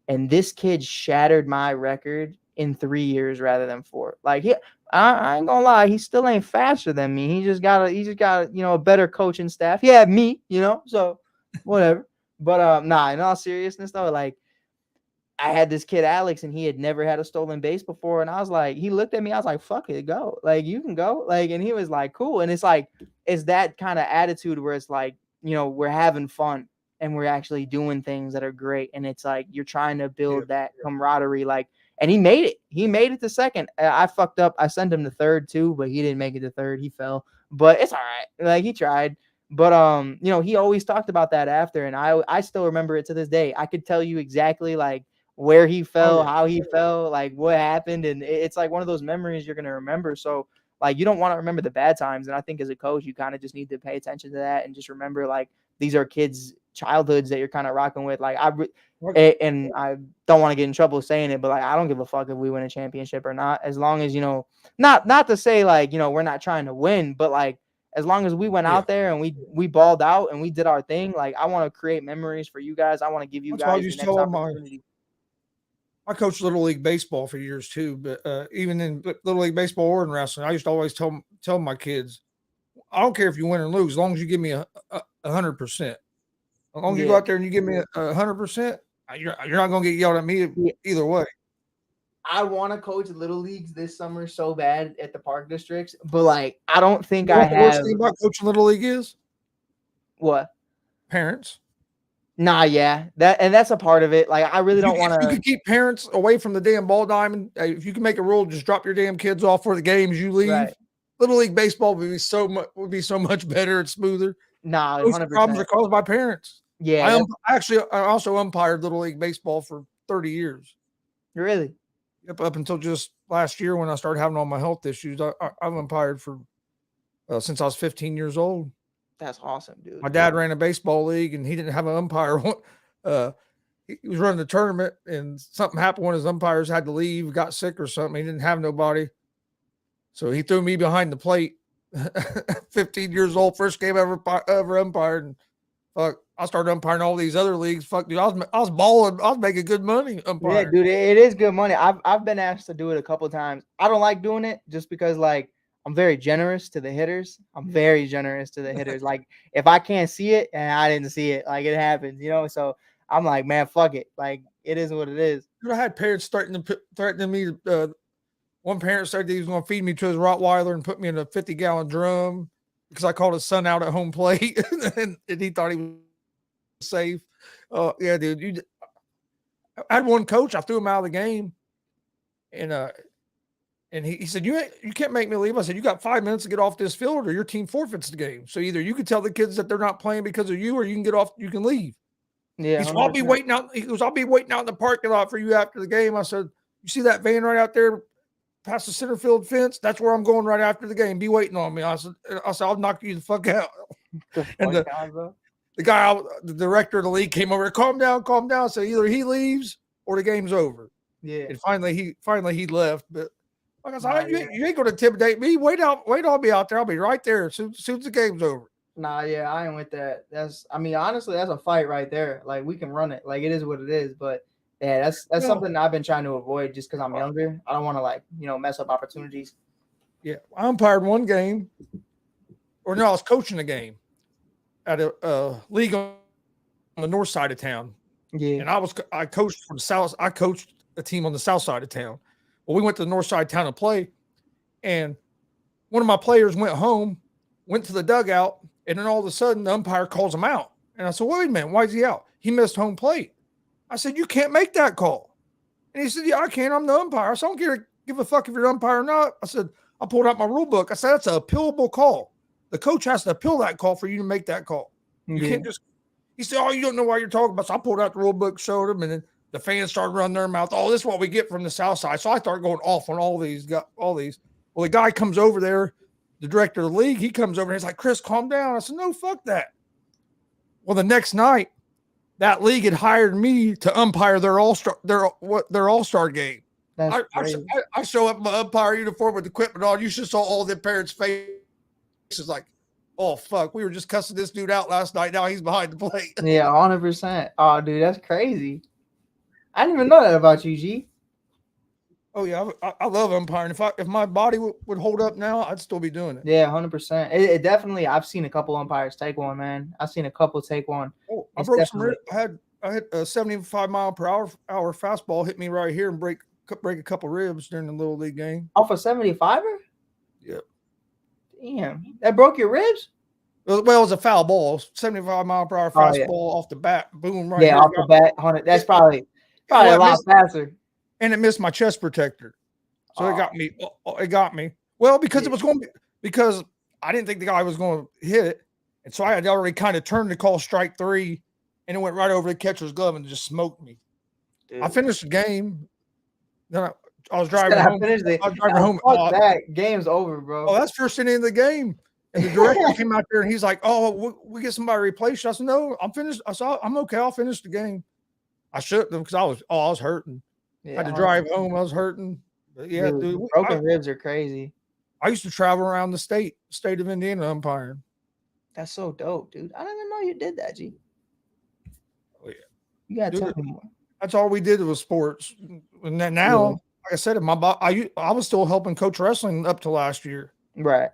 And this kid shattered my record in 3 years rather than 4. Like I ain't gonna lie, he still ain't faster than me. He just got you know, a better coaching staff. He had me, you know, so whatever. But nah, in all seriousness though, like I had this kid Alex, and he had never had a stolen base before, and I was like, he looked at me, I was like, fuck it, go, like you can go, like, and he was like, cool. And it's like, it's that kind of attitude where it's like, you know, we're having fun and we're actually doing things that are great, and it's like you're trying to build that camaraderie, like. And he made it to second. I fucked up. I sent him to third too, but he didn't make it to third. He fell, but it's all right. Like he tried. But you know, he always talked about that after, and I still remember it to this day. I could tell you exactly like where he fell, how he fell, like what happened, and it's like one of those memories you're gonna remember. So like you don't want to remember the bad times, and I think as a coach, you kind of just need to pay attention to that and just remember like these are kids' childhoods that you're kind of rocking with. Like and I don't want to get in trouble saying it, but like I don't give a fuck if we win a championship or not, as long as, you know, not to say like, you know, we're not trying to win, but like as long as we went out there and we balled out and we did our thing, like I want to create memories for you guys. I want to give you guys the next opportunity. I coached Little League baseball for years too, but even in Little League baseball or in wrestling, I used to always tell my kids, I don't care if you win or lose, as long as you give me 100%. As long as you go out there and you give me 100%, you're not gonna get yelled at me either way. I want to coach little leagues this summer so bad at the park districts, but like I don't think You know I what the worst have thing about coaching little league is? what. Parents. Nah, yeah, that's a part of it. Like I really don't want If you to. could keep parents away from the damn ball diamond, if you can make a rule, just drop your damn kids off for the games. You leave. Right. Little league baseball would be so much better and smoother. Nah, Most of the problems 100%. are caused by parents. Yeah, I also umpired little league baseball for 30 years. really. Yep, up until just last year when I started having all my health issues. I've umpired for since I was 15 years old. That's awesome, dude. My dad ran a baseball league, and he didn't have an umpire. He was running the tournament, and something happened when his umpires had to leave, got sick or something. He didn't have nobody, so he threw me behind the plate. 15 years old, first game ever umpired, and fuck, I started umpiring all these other leagues. Fuck, dude, I was balling. I was making good money umpiring. Yeah, dude, it is good money. I've been asked to do it a couple times. I don't like doing it just because like I'm very generous to the hitters. I'm very generous to the hitters. Like if I can't see it and I didn't see it, like it happens, you know. So I'm like, man, fuck it. Like it is what it is. Dude, I had parents threatening me. One parent said he was going to feed me to his Rottweiler and put me in a 50-gallon drum because I called his son out at home plate, and he thought he was safe. Yeah, dude. I had one coach. I threw him out of the game, and he said, "You can't make me leave." I said, "You got 5 minutes to get off this field, or your team forfeits the game. So either you can tell the kids that they're not playing because of you, or you can get off. You can leave." Yeah, He said, "I'll be 100%. waiting out." He goes, "I'll be waiting out in the parking lot for you after the game." I said, "You see that van right out there past the center field fence? That's where I'm going right after the game. Be waiting on me." I said, "I'll knock you the fuck out." And the guy, the director of the league, came over. Calm down. So either he leaves or the game's over. Yeah. And finally he left. But like I said, you ain't going to intimidate me. Wait on me out there. I'll be right there as soon as the game's over. Nah, yeah, I ain't with that. Honestly, that's a fight right there. Like we can run it. Like it is what it is. But yeah, that's something I've been trying to avoid just because I'm younger. I don't want to mess up opportunities. Yeah, I umpired one game, or no, I was coaching a game at a league on the north side of town. Yeah, and I coached from the south. I coached a team on the south side of town. Well, we went to the north side of town to play, and one of my players went home, went to the dugout, and then all of a sudden the umpire calls him out. And I said, "Wait a minute, why is he out? He missed home plate." I said, "You can't make that call." And he said, "Yeah, I can. I'm the umpire." I said, "I don't give a fuck if you're the umpire or not." I said, I pulled out my rule book. I said, "That's an appealable call. The coach has to appeal that call for you to make that call. You can't just." He said, "Oh, you don't know what you're talking about." So I pulled out the rule book, showed him, and then the fans started running their mouth. "Oh, this is what we get from the south side." So I started going off on all these. Well, the guy comes over there, the director of the league, he comes over and he's like, "Chris, calm down." I said, "No, fuck that." Well, the next night, that league had hired me to umpire their all-star game. I show up in my umpire uniform with equipment on. You should saw all the parents' faces like, "Oh fuck, we were just cussing this dude out last night. Now he's behind the plate." Yeah, 100%. Oh, dude, that's crazy. I didn't even know that about you, G. Oh yeah, I love umpiring. If my body would hold up now, I'd still be doing it. Yeah, 100%. It definitely. I've seen a couple umpires take one, man. I've seen a couple take one. Oh, I broke some ribs. I had a 75-mile-per-hour fastball hit me right here and break a couple ribs during the little league game. Off a 75er? Yep. Damn, that broke your ribs? Well, it was a foul ball, 75-mile-per-hour fastball off the bat, boom, right. Yeah, off the bat, 100. That's probably a lot faster. And it missed my chest protector, so it got me. It got me. Well, because it was going because I didn't think the guy was going to hit it, and so I had already kind of turned to call strike three, and it went right over the catcher's glove and just smoked me. Dude. I finished the game. Then I was driving home. I was driving home. That game's over, bro. Oh, that's first inning of the game. And the director came out there and he's like, "Oh, we get somebody to replace you." I said, "No, I'm finished." I said, "I'm okay. I'll finish the game." I shouldn't have because I was hurting. Yeah, I had to drive home. I was hurting. But yeah, dude, broken ribs are crazy. I used to travel around the state of Indiana umpiring. That's so dope, dude. I didn't even know you did that, G. Oh, yeah. You gotta tell me more. That's all we did was sports. And then now, like I said, I was still helping coach wrestling up to last year. Right.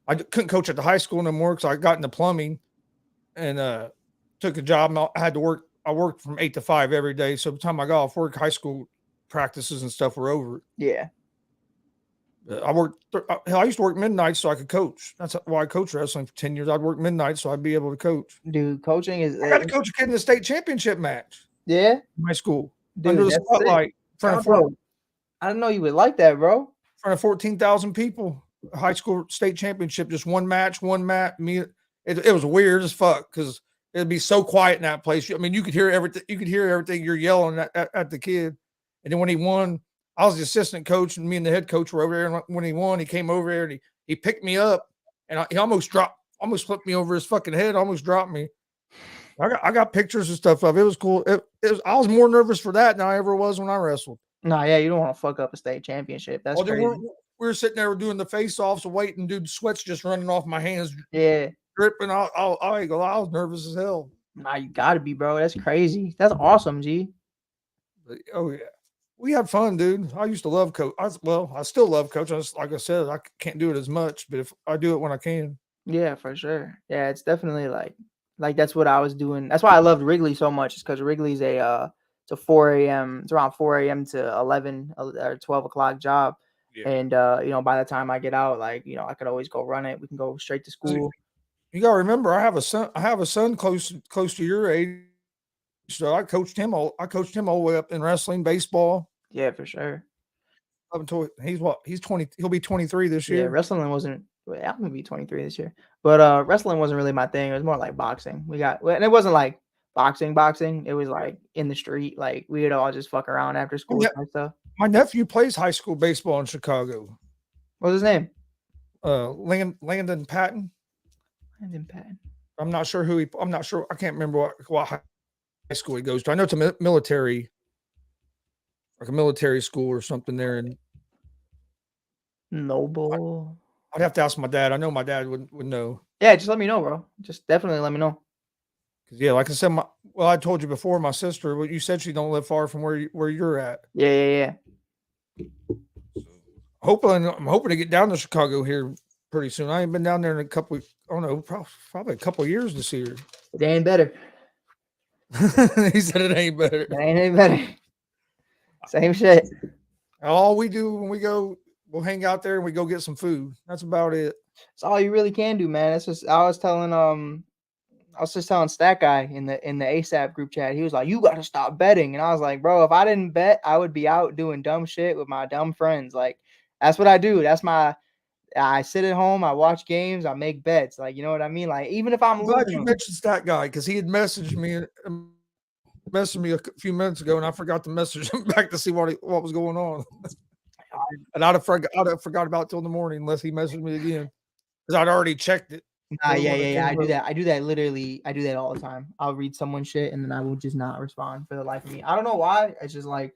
I couldn't coach at the high school no more because I got into plumbing, and took a job. And I had to work. I worked from 8 to 5 every day. So by the time I got off work, high school practices and stuff were over. Yeah. I worked. Hell, I used to work midnight so I could coach. That's why I coached wrestling for 10 years. I'd work midnight so I'd be able to coach. Dude, coaching is I got to coach a kid in the state championship match yeah, in my school dude. under the That's spotlight in front sick. of Bro, I didn't know you would like that, bro. 14,000 people. High school state championship, just one match. Me, it was weird as fuck because it'd be so quiet in that place. I mean, you could hear everything. You could hear everything you're yelling at the kid. And then when he won, I was the assistant coach, and me and the head coach were over there. And when he won, he came over there and he picked me up, and he almost flipped me over his fucking head, almost dropped me. I got pictures and stuff of it. It was cool. I was more nervous for that than I ever was when I wrestled. No, yeah, you don't want to fuck up a state championship. That's crazy. We were sitting there doing the face-offs, waiting, dude. Sweat's just running off my hands. Yeah, dripping. I ain't gonna lie, I was nervous as hell. Nah, you gotta be, bro. That's crazy. That's awesome, G. But, oh yeah, we had fun, dude. I used to love coach. I still love coach. Like I said, I can't do it as much, but if I do it when I can. Yeah, for sure. Yeah, it's definitely like that's what I was doing. That's why I loved Wrigley so much, is because Wrigley's it's a 4 a.m. It's around 4 a.m. to 11 or 12 o'clock job. Yeah. And by the time I get out, I could always go run it. We can go straight to school. You gotta remember, I have a son close to your age. So I coached him all the way up in wrestling, baseball. Yeah, for sure. Up until he's 20, he'll be 23 this year. Yeah, wrestling wasn't I'm gonna be 23 this year. But wrestling wasn't really my thing. It was more like boxing. And it wasn't like boxing. It was like in the street. Like we would all just fuck around after school and stuff. My nephew plays high school baseball in Chicago. What's his name? Landon Patton. Landon Patton. I'm not sure. I can't remember what high school he goes to. I know it's a military, like a military school or something there. And Noble. I'd have to ask my dad. I know my dad would know. Yeah, just let me know, bro. Just definitely let me know. Yeah, like I said, I told you before, my sister. Well, you said she don't live far from where you're at. Yeah. I'm hoping to get down to Chicago here pretty soon. I ain't been down there in a couple. I don't know, probably a couple of years this year. It ain't better. He said it ain't better. It ain't better. Same shit. All we do when we go, we'll hang out there and we go get some food. That's about it. That's all you really can do, man. That's just I was just telling Stat Guy in the ASAP group chat. He was like, "You got to stop betting," and I was like, "Bro, if I didn't bet, I would be out doing dumb shit with my dumb friends. Like, that's what I do. I sit at home, I watch games, I make bets. Like, you know what I mean? Like, even if I'm glad you mentioned Stat Guy, because he had messaged me a few minutes ago, and I forgot to message him back to see what was going on. And I'd have forgot about it till the morning unless he messaged me again, because I'd already checked it. Yeah. I do that. I do that literally. I do that all the time. I'll read someone's shit and then I will just not respond for the life of me. I don't know why. It's just like,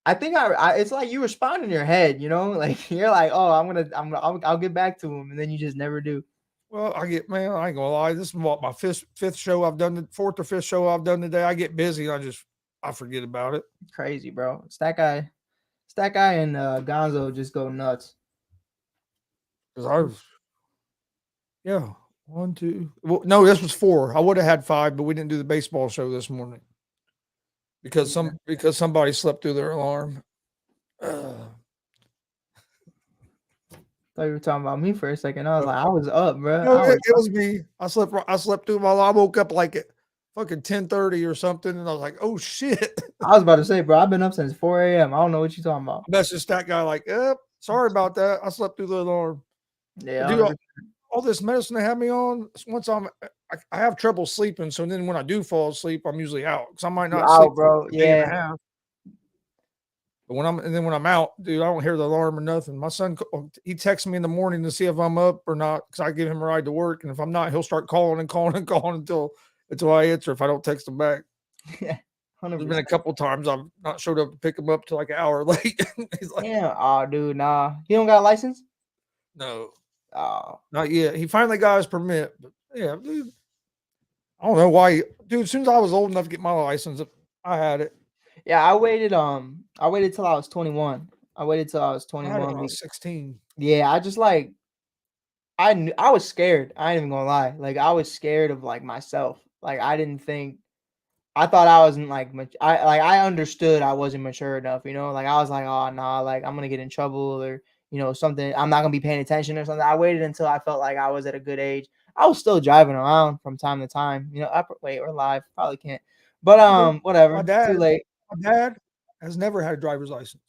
I think it's like you respond in your head, like you're like, oh, I'll get back to him, and then you just never do. Well, I ain't gonna lie. This is what my fifth show I've done, fourth or fifth show I've done today. I get busy. I forget about it. Crazy, bro. Stat Guy and Gonzo just go nuts. Because one, two. Well, no, this was 4. I would have had 5, but we didn't do the baseball show this morning because somebody slept through their alarm. Thought you were talking about me for a second. I was like, I was up, bro. No, it was me. I slept through my alarm. I woke up like at fucking 10:30 or something, and I was like, oh shit. I was about to say, bro, I've been up since 4 a.m. I don't know what you're talking about. That's just that guy. Like, sorry about that. I slept through the alarm. Yeah. Dude, all this medicine they have me on. Once I have trouble sleeping, so then when I do fall asleep, I'm usually out because I might not sleep, bro. Yeah. But when I'm out, dude, I don't hear the alarm or nothing. My son, he texts me in the morning to see if I'm up or not, because I give him a ride to work, and if I'm not, he'll start calling until I answer if I don't text him back. Yeah. 100%. There's been a couple times I've not showed up to pick him up till like an hour late. He's like, yeah, oh, dude, nah. You don't got a license? No. Oh. Not yet. He finally got his permit, but yeah, dude. I don't know why. Dude, as soon as I was old enough to get my license, I had it. Yeah, I waited till I was 21. I waited till I was 21. I had it when I was 16. Yeah, I just I was scared. I ain't even gonna lie. Like, I was scared of like myself. Like I thought I wasn't like much. I understood I wasn't mature enough. Like I was like, oh nah, like I'm gonna get in trouble or something. I'm not gonna be paying attention or something. I waited until I felt like I was at a good age. I was still driving around from time to time. Wait, we're live. Probably can't. But But my whatever. dad, Too late. my dad has never had a driver's license.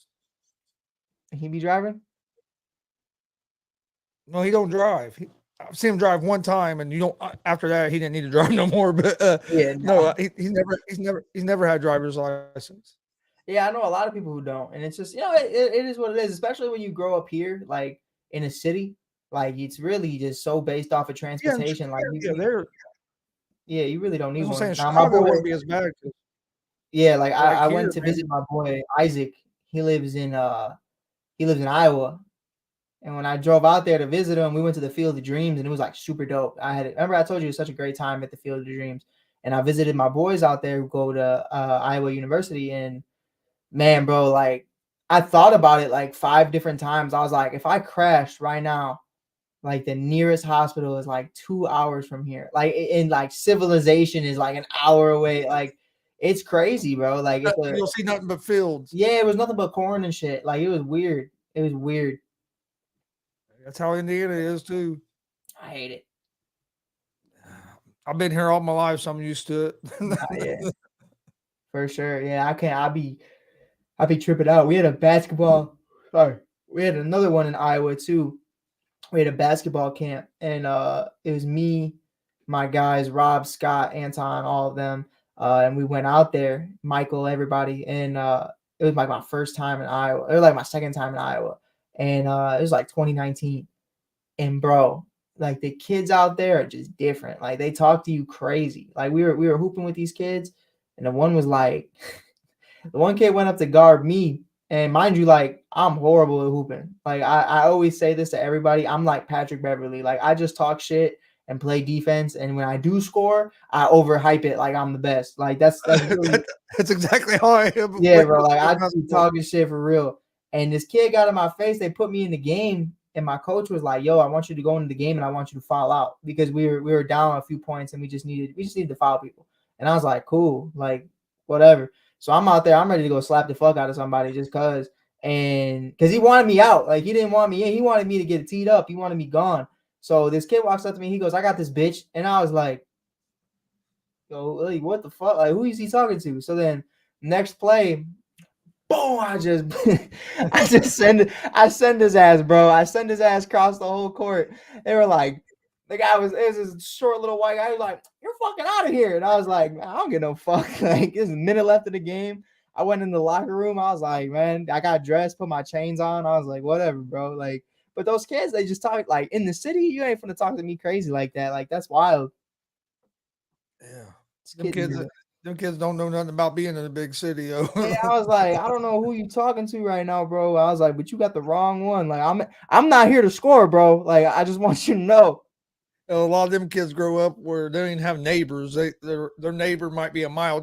He be driving. No, he don't drive. I've seen him drive one time, and you don't. After that, he didn't need to drive no more. But Yeah, no, nah. he's never had a driver's license. Yeah, I know a lot of people who don't, and it's just it is what it is. Especially when you grow up here, like in a city, like it's really just so based off of Yeah, transportation. Like yeah, there. yeah, you really don't need That's what I'm saying. one. Now, my Chicago boy, wouldn't be as bad. yeah, like Like I here, went to man. visit my boy Isaac. He lives in Iowa. And when I drove out there to visit him, we went to the Field of Dreams and it was like super dope. Remember I told you it was such a great time at the Field of Dreams. And I visited my boys out there who go to Iowa University. And man, bro, like I thought about it like 5 different times. I was like, if I crashed right now, like the nearest hospital is like 2 hours from here. Like in like civilization is like an hour away. Like it's crazy, bro. Like You'll see nothing but fields. yeah, it was nothing but corn and shit. Like it was weird. It was weird. That's how Indiana is too. I hate it. I've been here all my life, so I'm used to it. Nah, yeah, for sure. Yeah, I can't. I be tripping out. We had a basketball. Sorry, we had another one in Iowa too. We had a basketball camp, and it was me, my guys, Rob, Scott, Anton, all of them, and we went out there, Michael, everybody, and it was like my first time in Iowa. It was like my second time in Iowa, and it was like 2019. And bro, like the kids out there are just different. Like they talk to you crazy. Like we were hooping with these kids, and the one was like, the one kid went up to guard me, and mind you, like I'm horrible at hooping. Like I always say this to everybody. I'm like Patrick Beverly. Like I just talk shit and play defense, and when I do score, I overhype it like I'm the best. Like that's really That's exactly how I am. yeah, bro. Like I just be talking shit for real. And this kid got in my face. They put me in the game, and my coach was like, "Yo, I want you to go into the game, and I want you to foul out because we were down a few points, and we just needed to foul people." And I was like, "Cool, like whatever." So I'm out there. I'm ready to go slap the fuck out of somebody just cause, and because he wanted me out. Like he didn't want me in. He wanted me to get teed up. He wanted me gone. So this kid walks up to me. He goes, "I got this bitch," and I was like, "Yo, like, what the fuck? Like who is he talking to?" So then next play, boom, I send his ass, bro. I send his ass across the whole court. They were like, it was this short little white guy. He was like, "You're fucking out of here." And I was like, "I don't get no fuck." Like, there's a minute left of the game. I went in the locker room. I was like, man, I got dressed, put my chains on. I was like, whatever, bro. Like, but those kids, they just talk like in the city, you ain't finna talk to me crazy like that. Like, that's wild. Yeah, This them kid, kids, them kids don't know nothing about being in a big city. Yo. yeah, I was like, I don't know who you talking to right now, bro. I was like, but you got the wrong one. Like, I'm not here to score, bro. Like, I just want you to know. A lot of them kids grow up where they don't even have neighbors. Their neighbor might be a mile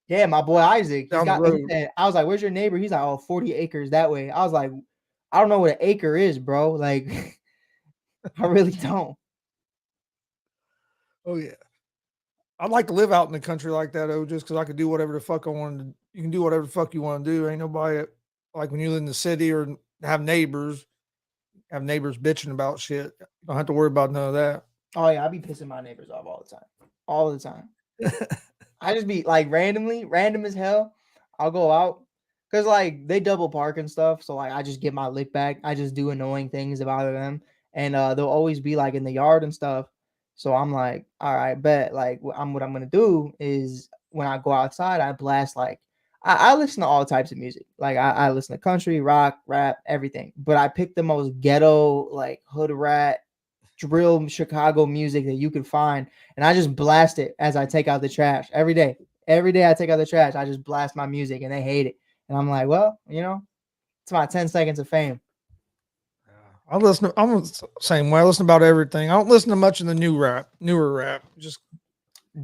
Yeah, my boy Isaac, down the he road. said, I was like, where's your neighbor? He's like, oh, 40 acres that way. I was like, I don't know what an acre is, bro. Like, I really don't. Oh yeah, I'd like to live out in the country like that, though, just because I could do whatever the fuck I wanted. You can do whatever the fuck you want to do. Ain't nobody like when you live in the city or have neighbors. Have neighbors bitching about shit. You don't have to worry about none of that. Oh yeah, I be pissing my neighbors off all the time. All the time. I just be like random as hell. I'll go out because like they double park and stuff. So like I just get my lick back. I just do annoying things to bother them, and they'll always be like in the yard and stuff. So I'm like, all right, bet. Like what I'm gonna do is when I go outside, I blast like I listen to all types of music. Like I listen to country, rock, rap, everything. But I pick the most ghetto, like hood rat, drill Chicago music that you could find, and I just blast it as I take out the trash every day. Every day I take out the trash, I just blast my music, and they hate it. And I'm like, well, it's my 10 seconds of fame. I listen. I'm the same way. I listen about everything. I don't listen to much of the newer rap. Just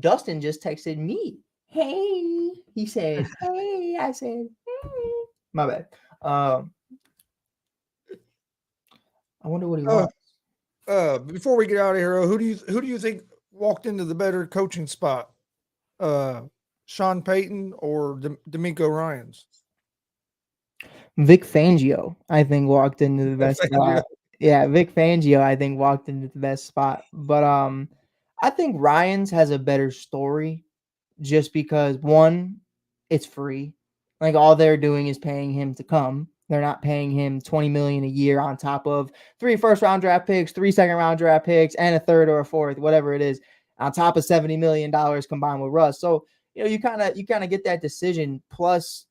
Dustin just texted me. Hey, he said, hey, I said, hey. My bad. I wonder what he uh, wants. before we get out of here, who do you think walked into the better coaching spot? Sean Payton or DeMeco Ryans? Vic Fangio, I think, walked into the best spot. Yeah, Vic Fangio, I think, walked into the best spot. But I think Ryan's has a better story just because one, it's free. Like all they're doing is paying him to come. They're not paying him $20 million a year on top of 3 first-round draft picks, 3 second-round draft picks, and a third or a fourth, whatever it is, on top of $70 million combined with Russ. So, you kind of get that decision. Plus,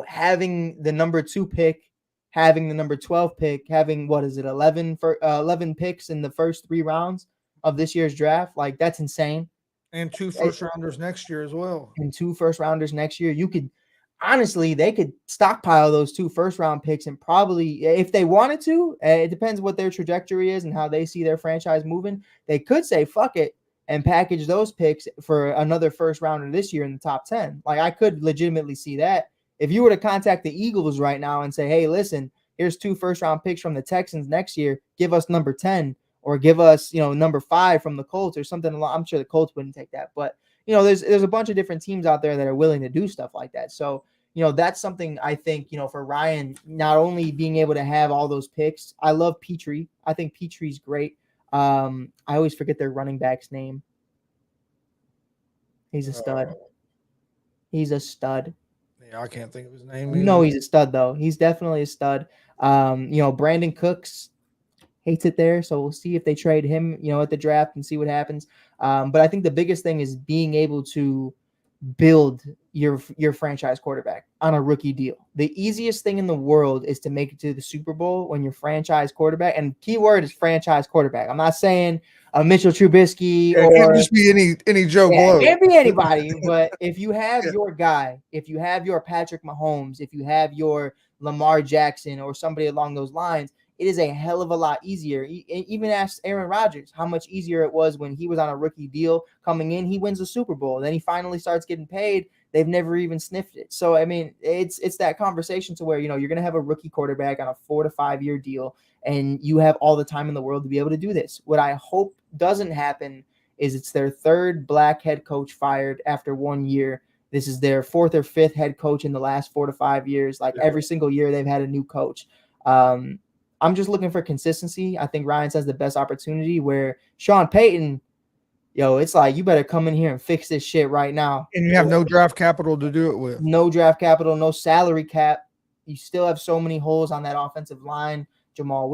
having the number 2 pick, having the number 12 pick, having 11 picks in the first 3 rounds of this year's draft, like that's insane. And 2 first-rounders next year as well. And 2 first-rounders next year. You could honestly, they could stockpile those 2 first-round picks and probably, if they wanted to, it depends what their trajectory is and how they see their franchise moving. They could say fuck it and package those picks for another first-rounder this year in the top 10. Like I could legitimately see that. If you were to contact the Eagles right now and say, hey, listen, here's 2 first-round picks from the Texans next year, give us number 10 or give us, number 5 from the Colts or something. I'm sure the Colts wouldn't take that, but there's a bunch of different teams out there that are willing to do stuff like that. So, that's something I think, for Ryan, not only being able to have all those picks. I love Petrie. I think Petrie's great. I always forget their running back's name. He's a stud. He's a stud. Yeah, I can't think of his name. No, he's a stud though. He's definitely a stud. Brandon Cooks hates it there, so we'll see if they trade him, at the draft and see what happens. But I think the biggest thing is being able to build your franchise quarterback on a rookie deal. The easiest thing in the world is to make it to the Super Bowl when your franchise quarterback, and keyword is franchise quarterback. I'm not saying a Mitchell Trubisky or it can't just be any Joe Blow. It can't be anybody, but if you have your guy, if you have your Patrick Mahomes, if you have your Lamar Jackson or somebody along those lines, it is a hell of a lot easier. Even ask Aaron Rodgers how much easier it was when he was on a rookie deal coming in. He wins the Super Bowl. Then he finally starts getting paid. They've never even sniffed it. So, I mean, it's that conversation to where, you're going to have a rookie quarterback on a 4 to 5 year deal, and you have all the time in the world to be able to do this. What I hope doesn't happen is it's their 3rd black head coach fired after 1 year. This is their 4th or 5th head coach in the last 4 to 5 years. Like every single year they've had a new coach. I'm just looking for consistency. I think Ryan's has the best opportunity where Sean Payton, it's like, you better come in here and fix this shit right now. And you have no draft capital to do it with. No draft capital, no salary cap. You still have so many holes on that offensive line. Javonte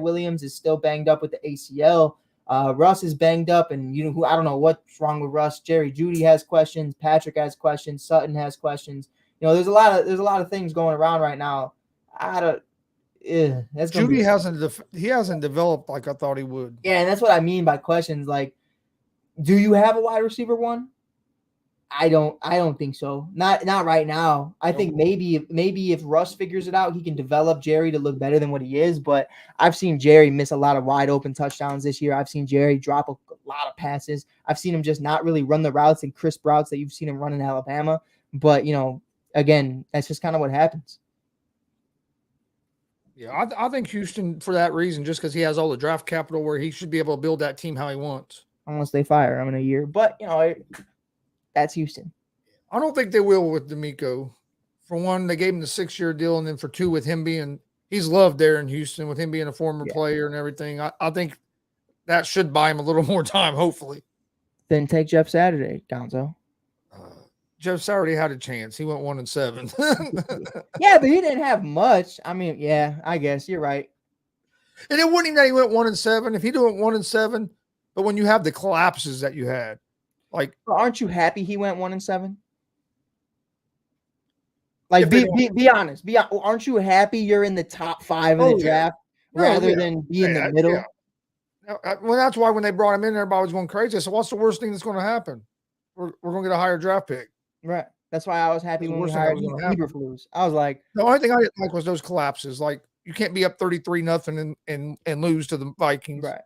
Williams is still banged up with the ACL. Russ is banged up, and I don't know what's wrong with Russ. Jerry Jeudy has questions. Patrick has questions. Sutton has questions. There's a lot of things going around right now. Jeudy hasn't developed like I thought he would. Yeah, and that's what I mean by questions. Like, do you have a wide receiver 1? I don't think so. Not right now. I think maybe if Russ figures it out, he can develop Jerry to look better than what he is. But I've seen Jerry miss a lot of wide open touchdowns this year. I've seen Jerry drop a lot of passes. I've seen him just not really run the routes and crisp routes that you've seen him run in Alabama. But again, that's just kind of what happens. Yeah, I think Houston, for that reason, just because he has all the draft capital where he should be able to build that team how he wants. Unless they fire him in a year. But, that's Houston. I don't think they will with DeMico. For one, they gave him the 6-year deal, and then for 2, with him he's loved there in Houston, with him being a former player and everything. I think that should buy him a little more time, hopefully. Then take Jeff Saturday, Gonzo. Jeff Saturday had a chance. He went 1-7. Yeah, but he didn't have much. I mean, yeah, I guess you're right. And it wasn't even that he went 1-7. If he went 1-7, but when you have the collapses that you had, like, aren't you happy he went 1-7? Like, be honest. Aren't you happy you're in the top 5 in the draft rather than be in the middle? Yeah. Well, that's why when they brought him in, everybody was going crazy. So what's the worst thing that's going to happen? We're going to get a higher draft pick. Right. That's why I was happy when we hired Eberflus. I was like, the only thing I didn't like was those collapses. Like, you can't be up 33-0 and lose to the Vikings. Right.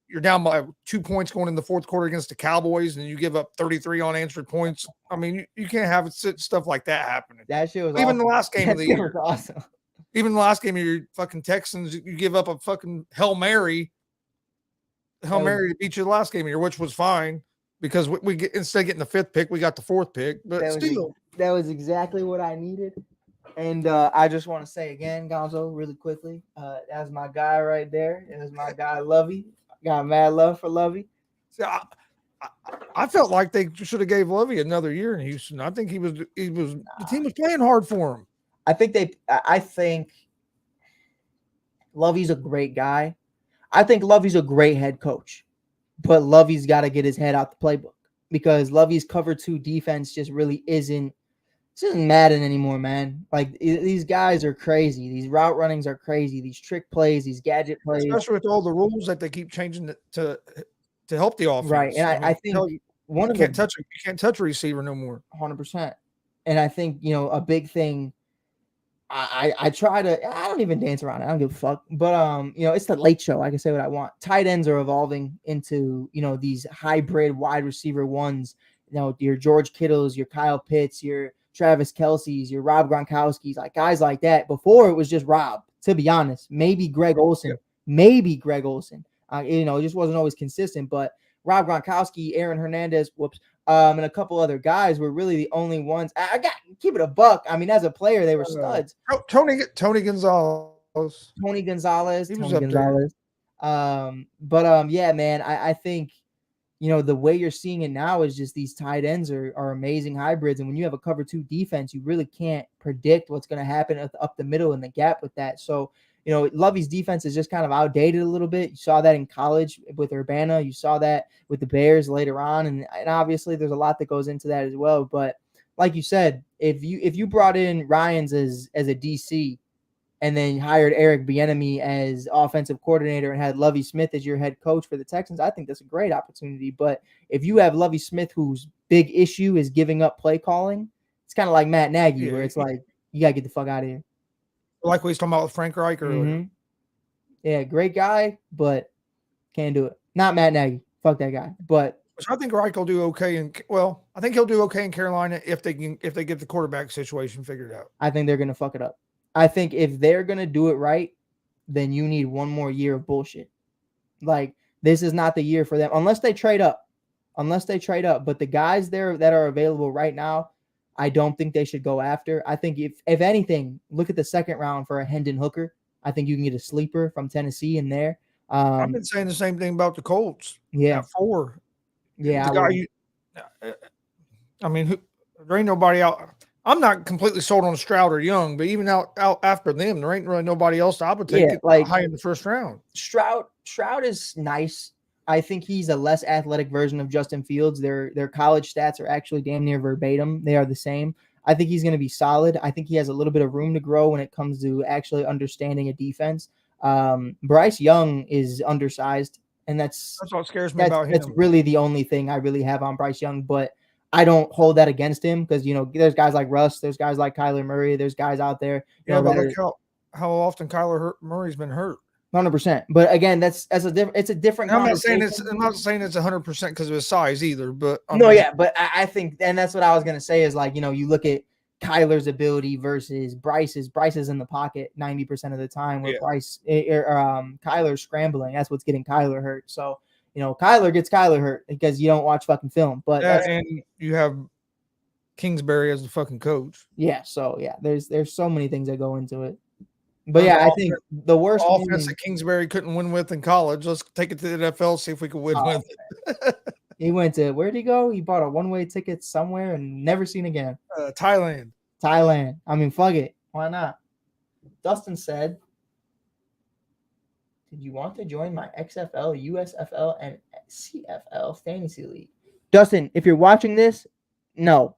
You're down by 2 points going in the 4th quarter against the Cowboys, and you give up 33 unanswered points. I mean, you can't have stuff like that happening. That shit was even awesome. The last game of the year. Was awesome. Even the last game of your fucking Texans, you give up a fucking Hail Mary Hail Mary to beat you the last game of the year, which was fine because we get, instead of getting the 5th pick, we got the 4th pick. But still, that was exactly what I needed. And I just want to say again, Gonzo, really quickly, that's my guy right there. It was my guy, Lovey. Got mad love for Lovey. See, I felt like they should have gave Lovey another year in Houston. I think the team was playing hard for him. I think Lovey's a great guy. I think Lovey's a great head coach, but Lovey's got to get his head out the playbook because Lovey's cover 2 defense just really isn't Madden anymore, man. Like these guys are crazy. These route runnings are crazy. These trick plays, these gadget plays, especially with all the rules that they keep changing to help the offense. Right, and I think you can't touch a receiver no more. 100%. And I think a big thing. I try to. I don't even dance around it. I don't give a fuck. But it's the late show. I can say what I want. Tight ends are evolving into these hybrid wide receiver ones. Your George Kittles, your Kyle Pitts, your Travis Kelce's, your Rob Gronkowski's, like guys like that. Before it was just Rob. To be honest, maybe Greg Olsen. It just wasn't always consistent. But Rob Gronkowski, Aaron Hernandez, and a couple other guys were really the only ones. I got keep it a buck. I mean, as a player, they were studs. Tony Gonzalez. He was up there. Yeah, man. I think the way you're seeing it now is just these tight ends are amazing hybrids, and when you have a cover 2 defense, you really can't predict what's going to happen up the middle and the gap with that. So Lovey's defense is just kind of outdated a little bit. You saw that in college with Urbana. You saw that with the Bears later on. And obviously there's a lot that goes into that as well. But like you said, if you brought in Ryans as a DC and then hired Eric Bieniemy as offensive coordinator and had Lovie Smith as your head coach for the Texans, I think that's a great opportunity. But if you have Lovie Smith, whose big issue is giving up play calling, it's kind of like Matt Nagy, where it's like, you got to get the fuck out of here. Like we was talking about with Frank Reich earlier. Mm-hmm. Yeah, great guy, but can't do it. Not Matt Nagy. Fuck that guy. But I think Reich will do okay. I think he'll do okay in Carolina if they get the quarterback situation figured out. I think they're gonna fuck it up. I think if they're gonna do it right, then you need one more year of bullshit. Like this is not the year for them unless they trade up. But the guys there that are available right now, I don't think they should go after. I think if anything, look at the 2nd round for a Hendon Hooker. I think you can get a sleeper from Tennessee in there. I've been saying the same thing about the Colts. Yeah, at 4. Yeah, the guy. There ain't nobody out. I'm not completely sold on Stroud or Young, but even out after them, there ain't really nobody else I would take high in the 1st round. Stroud is nice. I think he's a less athletic version of Justin Fields. Their college stats are actually damn near verbatim. They are the same. I think he's going to be solid. I think he has a little bit of room to grow when it comes to actually understanding a defense. Bryce Young is undersized, and that's what scares me about him. That's really the only thing I really have on Bryce Young, but I don't hold that against him because, there's guys like Russ, there's guys like Kyler Murray, there's guys out there. But look how often Kyler Murray's been hurt. 100%. But again, it's a different. I'm not saying it's 100% because of his size either. But but I think, and that's what I was gonna say is like you look at Kyler's ability versus Bryce's. Bryce is in the pocket 90% of the time, where Kyler's scrambling. That's what's getting Kyler hurt. So Kyler gets Kyler hurt because you don't watch fucking film. But and you have Kingsbury as the fucking coach. Yeah. So there's so many things that go into it. But I think the worst offense that Kingsbury couldn't win with in college. Let's take it to the NFL, see if we can win with it. He went to, where'd he go? He bought a one-way ticket somewhere and never seen again. Thailand. I mean, fuck it. Why not? Dustin said, did you want to join my XFL, USFL, and CFL fantasy league? Dustin, if you're watching this, no.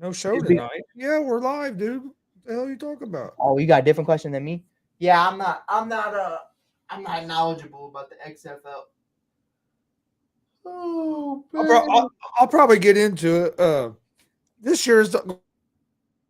No show tonight. Yeah, we're live, dude. What the hell are you talking about? Oh, you got a different question than me? Yeah, I'm not knowledgeable about the XFL. Oh, I'll probably get into it. This year is going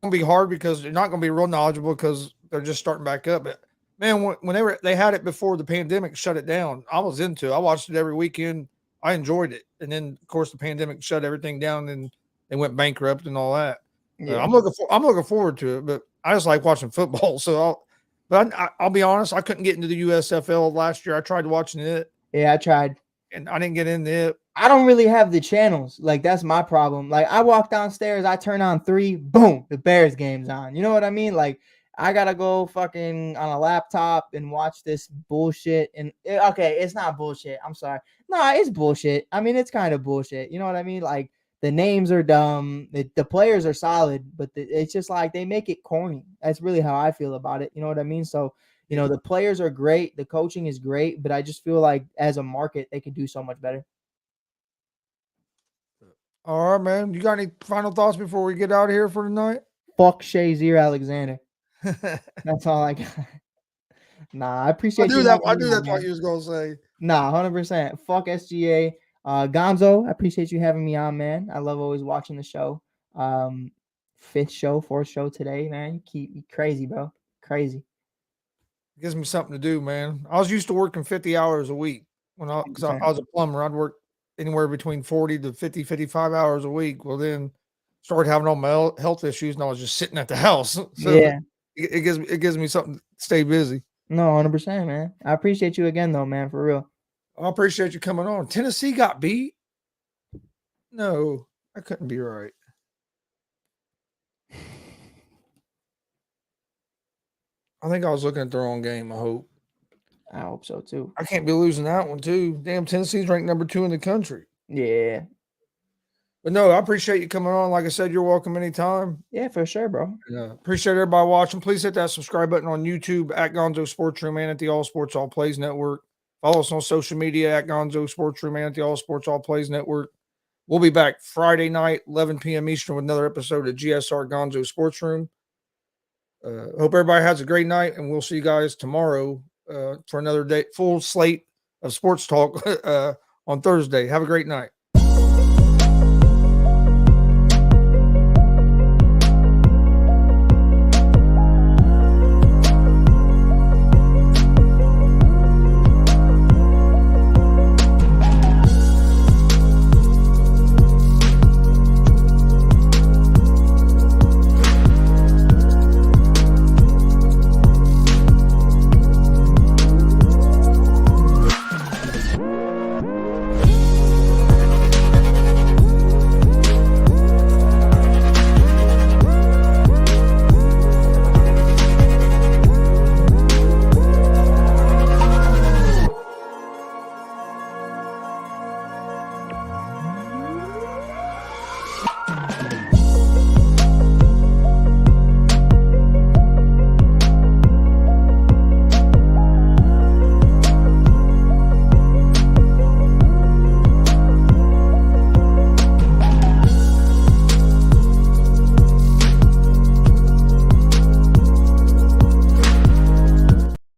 to be hard because they're not going to be real knowledgeable because they're just starting back up. But man, when they had it before the pandemic shut it down, I was into it. I watched it every weekend. I enjoyed it. And then of course the pandemic shut everything down and they went bankrupt and all that. Yeah. I'm looking forward to it, but I just like watching football. So I'll be honest, I couldn't get into the USFL last year. I tried watching it. Yeah, I tried. and I didn't get into it. I don't really have the channels. Like, that's my problem. Like, I walk downstairs, I turn on 3, boom, the Bears game's on. You know what I mean? Like, I gotta go fucking on a laptop and watch this bullshit. And okay, it's not bullshit. I'm sorry. No, it's bullshit. I mean, it's kind of bullshit. You know what I mean? Like, the names are dumb. The players are solid, but it's just like they make it corny. That's really how I feel about it. You know what I mean? So, you know, the players are great, the coaching is great, but I just feel like as a market, they could do so much better. All right, man. You got any final thoughts before we get out of here for tonight? Fuck Shazier Alexander. I That's all I got. Nah, I appreciate knew you that. having I me knew on, that's what man. you was gonna say. Nah, 100%. Fuck SGA. Gonzo, I appreciate you having me on, man. I love always watching the show. Fourth show today, man. You keep me crazy, bro. Crazy. It gives me something to do, man. I was used to working 50 hours a week because I 100%. was a plumber. I'd work anywhere between 40 to 50, 55 hours a week. Well, then started having all my health issues, and I was just sitting at the house. So Yeah. it gives me something to stay busy. No, 100%, man. I appreciate you again, though, man, for real. I appreciate you coming on. Tennessee got beat. No, that couldn't be right. I think I was looking at the wrong game. I hope. I hope so, too. I can't be losing that one too. Damn, Tennessee's ranked number 2 in the country. Yeah. But no, I appreciate you coming on. Like I said, you're welcome anytime. Yeah, for sure, bro. Appreciate everybody watching. Please hit that subscribe button on YouTube at Gonzo Sports Room and at the All Sports All Plays Network. Follow us on social media at Gonzo Sports Room and at the All Sports All Plays Network. We'll be back Friday night, 11 p.m. Eastern, with another episode of G.S.R. Gonzo Sports Room. Hope everybody has a great night, and we'll see you guys tomorrow for another day, full slate of sports talk on Thursday. Have a great night.